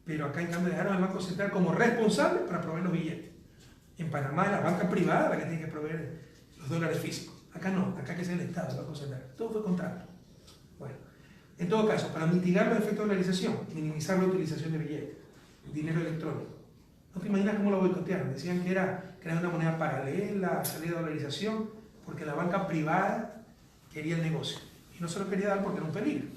Pero acá en cambio dejaron al Banco Central como responsable para proveer los billetes. En Panamá es la banca privada la que tiene que proveer los dólares físicos. Acá no, acá que es el Estado, el Banco Central. Todo fue contrato. Bueno, en todo caso, para mitigar los efectos de dolarización, minimizar la utilización de billetes, dinero electrónico. No te imaginas cómo lo boicotearon. Decían que era crear una moneda paralela, salir de dolarización, porque la banca privada quería el negocio. Y no se lo quería dar porque era un peligro.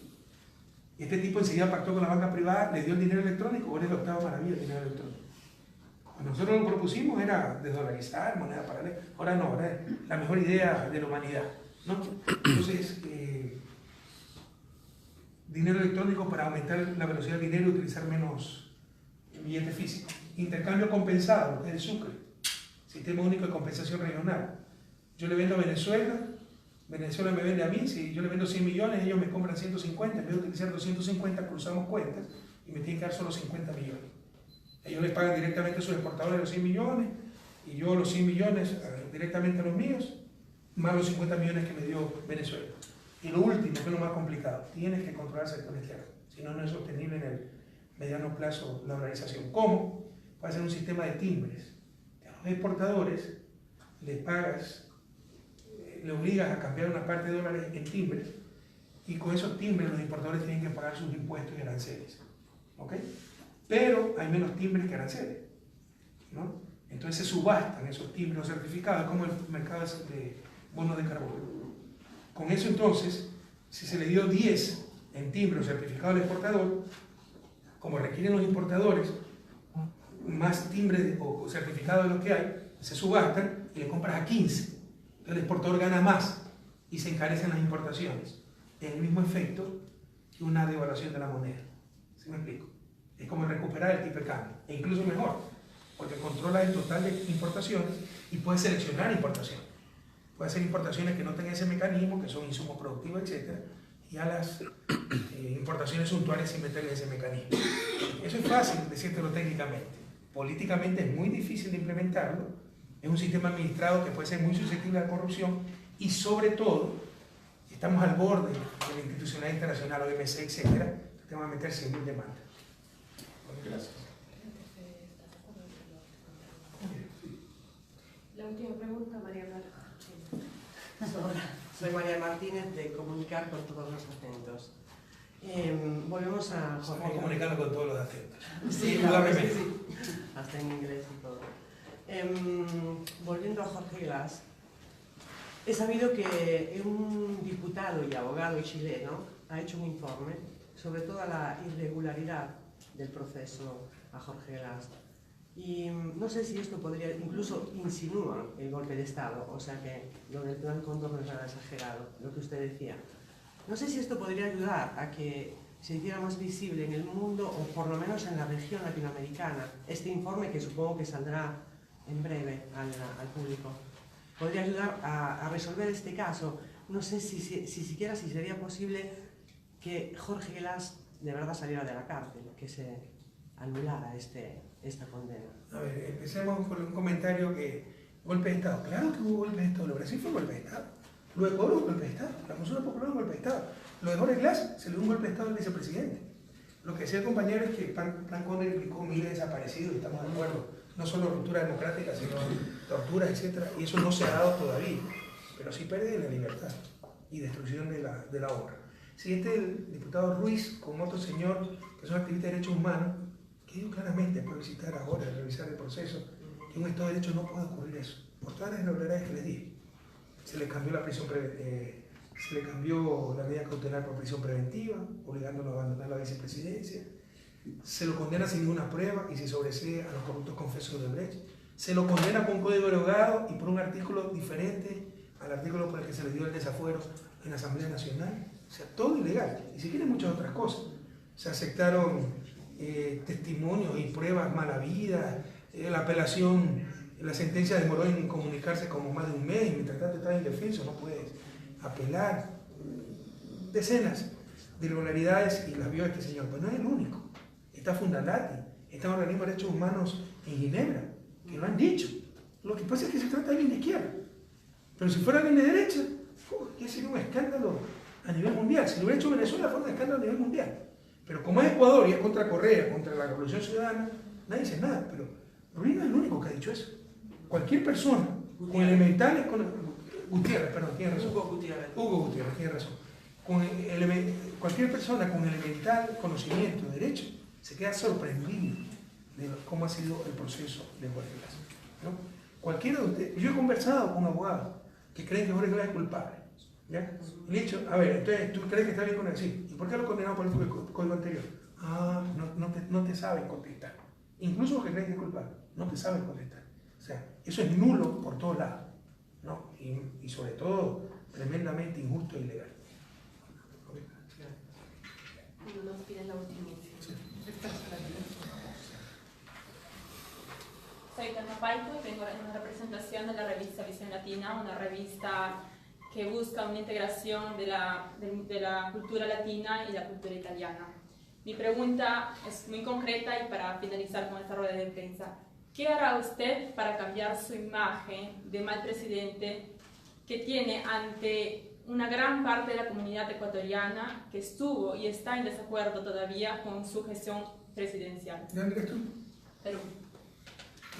Y este tipo enseguida pactó con la banca privada, le dio el dinero electrónico, ahora es la octava maravilla el dinero electrónico. Cuando nosotros lo propusimos era desdolarizar, moneda paralela. Ahora no, ahora es la mejor idea de la humanidad, ¿no? Entonces, dinero electrónico para aumentar la velocidad del dinero y utilizar menos billetes físicos. Intercambio compensado, lo que es el Sucre. Sistema único de compensación regional. Yo le vendo a Venezuela, Venezuela me vende a mí, si yo le vendo 100 millones, ellos me compran 150, en vez de utilizar 250 cruzamos cuentas y me tienen que dar solo 50 millones. Ellos les pagan directamente a sus exportadores los 100 millones y yo los 100 millones directamente a los míos, más los 50 millones que me dio Venezuela. Y lo último, que es lo más complicado, tienes que controlar el sector externo, si no, no es sostenible en el mediano plazo la dolarización. ¿Cómo? Va a ser un sistema de timbres. A los exportadores les pagas, le obligas a cambiar una parte de dólares en timbres y con esos timbres los importadores tienen que pagar sus impuestos y aranceles. ¿Ok? Pero hay menos timbres que aranceles, ¿no? Entonces se subastan esos timbres o certificados como el mercado de bonos de carbono. Con eso entonces, si se le dio 10 en timbre o certificado al exportador, como requieren los importadores, más timbres o certificados de lo que hay, se subastan y le compras a 15. El exportador gana más y se encarecen las importaciones. Es el mismo efecto que una devaluación de la moneda. ¿Sí me explico? Es como recuperar el tipo de cambio, e incluso mejor, porque controla el total de importaciones y puede seleccionar importaciones. Puede hacer importaciones que no tengan ese mecanismo, que son insumos productivos, etc. Y a las importaciones suntuarias sin meterle ese mecanismo. Eso es fácil decírtelo técnicamente. Políticamente es muy difícil de implementarlo. Es un sistema administrado que puede ser muy susceptible a la corrupción y sobre todo estamos al borde de la institucionalidad internacional, OMC, etc. Te van a meter 100.000 demandas. Gracias. La última pregunta, María Blanca. Soy María Martínez de Comunicar con todos los acentos. Volvemos a Jorge. Estamos comunicando con todos los acentos. Sí, la verdad es que sí. Hasta en inglés y todo. Volviendo a Jorge Glass, he sabido que un diputado y abogado chileno ha hecho un informe sobre toda la irregularidad del proceso a Jorge Glass. Y no sé si esto podría, incluso insinúa el golpe de Estado, o sea que lo del plan Cóndor no es nada exagerado, lo que usted decía. No sé si esto podría ayudar a que se hiciera más visible en el mundo, o por lo menos en la región latinoamericana, este informe que supongo que saldrá en breve al público. Podría ayudar a resolver este caso. No sé si siquiera si sería posible que Jorge Glass de verdad saliera de la cárcel, que se anulara esta condena. A ver, empecemos por un comentario que golpe de Estado. Claro que hubo golpe de Estado. Lo de Brasil fue golpe de Estado. Lo de Ecuador fue golpe de Estado. La consulta popular fue golpe de Estado. Lo de Jorge Glass se le dio un golpe de Estado al vicepresidente. Lo que decía el compañero es que el plan Cóndor implicó miles de desaparecidos y estamos de acuerdo. No solo ruptura democrática, sino tortura, etc. Y eso no se ha dado todavía. Pero sí pérdida de la libertad y destrucción de la obra. Si el diputado Ruiz con otro señor que son activistas de derechos humanos, que digo claramente, puede visitar ahora, revisar el proceso, que en un Estado de Derecho no puede ocurrir eso, por todas las irregularidades que les dije. Se le cambió la prisión se le cambió la medida cautelar por prisión preventiva, obligándolo a abandonar la vicepresidencia, se lo condena sin ninguna prueba y se sobresee a los corruptos confesos de Brecht, se lo condena por un código derogado y por un artículo diferente al artículo por el que se le dio el desafuero en la Asamblea Nacional, o sea, todo ilegal, y si quieren muchas otras cosas. Se aceptaron testimonios y pruebas mal habidas, la apelación, la sentencia demoró en comunicarse como más de un mes, y mientras tanto estás indefenso, no puedes apelar. Decenas de irregularidades y las vio este señor, pues no es el único. Está Fundalati, está un organismo de derechos humanos en Ginebra, que lo han dicho. Lo que pasa es que se trata de alguien de izquierda, pero si fuera alguien de derecha, ya sería un escándalo a nivel mundial. Si lo hubiera hecho Venezuela, fue un escándalo a nivel mundial. Pero como es Ecuador y es contra Correa, contra la Revolución Ciudadana, nadie dice nada. Pero Rubín no es el único que ha dicho eso. Cualquier persona con elementales, Gutiérrez, perdón, tiene razón. Hugo Gutiérrez, tiene razón. Cualquier persona con elemental conocimiento de derecho se queda sorprendido de cómo ha sido el proceso de Jorge Glass, ¿no? Cualquiera de ustedes, yo he conversado con abogados que creen que Jorge Glass es culpable, ¿ya? Y le he dicho, a ver, entonces, ¿tú crees que está bien con él? Sí. ¿Y por qué lo condenaron por el código anterior? Ah, no te saben contestar. Incluso los que creen que es culpable, no te saben contestar. O sea, eso es nulo por todos lados, ¿no? Y sobre todo, tremendamente injusto e ilegal. Nos piden la última. Soy Telma Paito y vengo en una representación de la revista Visión Latina, una revista que busca una integración de la cultura latina y la cultura italiana. Mi pregunta es muy concreta y para finalizar con esta rueda de prensa. ¿Qué hará usted para cambiar su imagen de mal presidente que tiene ante una gran parte de la comunidad ecuatoriana que estuvo y está en desacuerdo todavía con su gestión presidencial? ¿De dónde eres tú? Perú.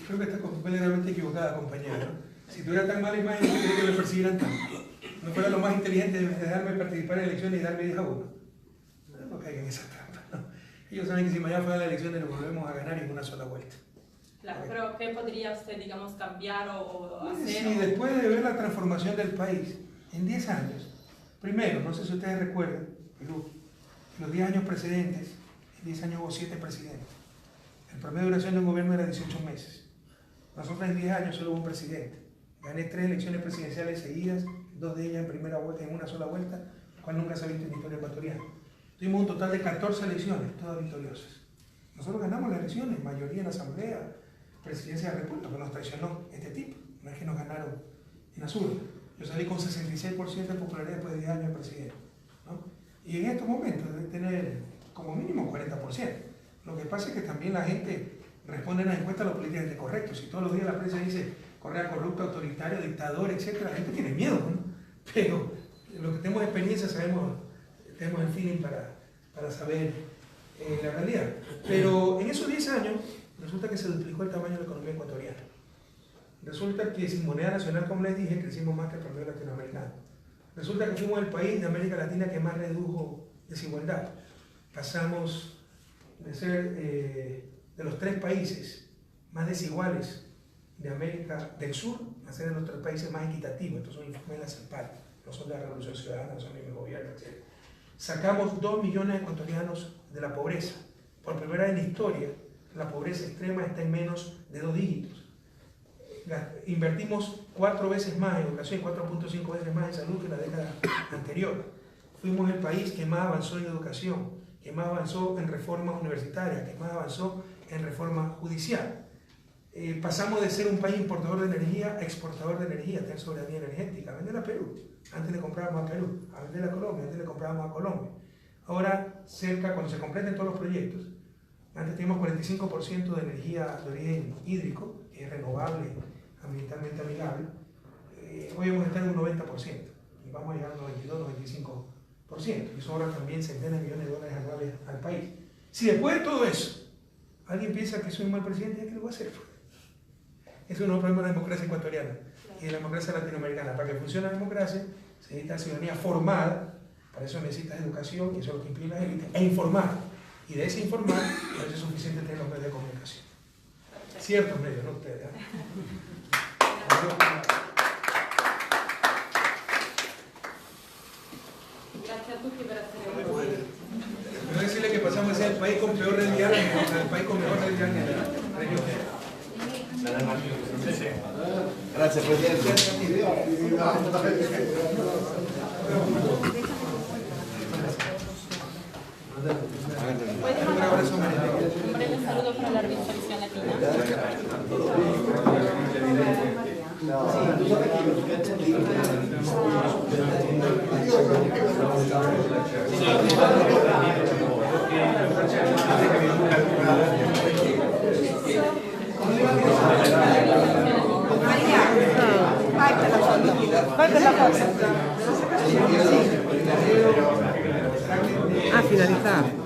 Creo que está completamente equivocada, compañera, ¿no? Si tuviera tan mala imagen, no quería que me persiguieran tanto. No fuera lo más inteligente de dejarme participar en elecciones y darme 10 a 1. No caigan en esa trampa, ¿no? Ellos saben que si mañana fuera la elección nos volvemos a ganar en una sola vuelta. Claro, pero ¿qué podría usted, digamos, cambiar o hacer? Sí, después de ver la transformación del país en 10 años, primero, no sé si ustedes recuerdan, Perú, los 10 años precedentes, en 10 años hubo 7 presidentes. El promedio de duración de un gobierno era 18 meses. Nosotros en 10 años solo hubo un presidente. Gané 3 elecciones presidenciales seguidas, 2 de ellas en una sola vuelta, lo cual nunca se ha visto en la historia ecuatoriana. Tuvimos un total de 14 elecciones, todas victoriosas. Nosotros ganamos las elecciones, mayoría en la Asamblea, Presidencia de la República, que nos traicionó este tipo. No es que nos ganaron en azul. Yo salí con 66% de popularidad después de 10 años de presidente, ¿no? Y en estos momentos debe tener como mínimo 40%. Lo que pasa es que también la gente responde en las encuestas a lo políticamente correcto. Si todos los días la prensa dice Correa corrupto, autoritario, dictador, etc., la gente tiene miedo, ¿no? Pero los que tenemos experiencia tenemos el feeling para saber la realidad. Pero en esos 10 años resulta que se duplicó el tamaño de la economía ecuatoriana. Resulta que sin moneda nacional, como les dije, crecimos más que el promedio latinoamericano. Resulta que fuimos el país de América Latina que más redujo desigualdad. Pasamos de ser de los 3 países más desiguales de América del Sur a ser de los 3 países más equitativos. Estos son informes de la CEPAL, no son de la Revolución Ciudadana, no son de mi gobierno, etc. Sacamos 2 millones de ecuatorianos de la pobreza. Por primera vez en la historia, la pobreza extrema está en menos de 2 dígitos. Invertimos 4 veces más en educación, 4.5 veces más en salud que la década anterior. Fuimos el país que más avanzó en educación, que más avanzó en reformas universitarias, que más avanzó en reforma judicial. Pasamos de ser un país importador de energía a exportador de energía, tener soberanía energética, a vender a Perú. Antes le comprábamos a Perú, a vender a Colombia, antes le comprábamos a Colombia. Ahora, cuando se completen todos los proyectos, antes teníamos 45% de energía de origen hídrico, que es renovable, ambientalmente amigable. Hoy vamos a estar en un 90% y vamos a llegar a un 92-95%. Y eso ahora también centenas de millones de dólares anuales al país. Si después de todo eso, alguien piensa que soy un mal presidente, ¿qué le voy a hacer? Es un nuevo problema de la democracia ecuatoriana y de la democracia latinoamericana. Para que funcione la democracia, se necesita ciudadanía formada, para eso necesitas educación, y eso es lo que implica la élite, e informada. Y de ese informar, para eso es suficiente tener los medios de comunicación. Ciertos medios, no ustedes. Gracias a tutti per essere Quiero decirle que pasamos a ser el país con peor red diaria, el país con mejor red diaria de la región. Gracias, presidente. Un breve saludo para la revista Visión Latina. María, vai per la foto. Vai per la foto. finalizar.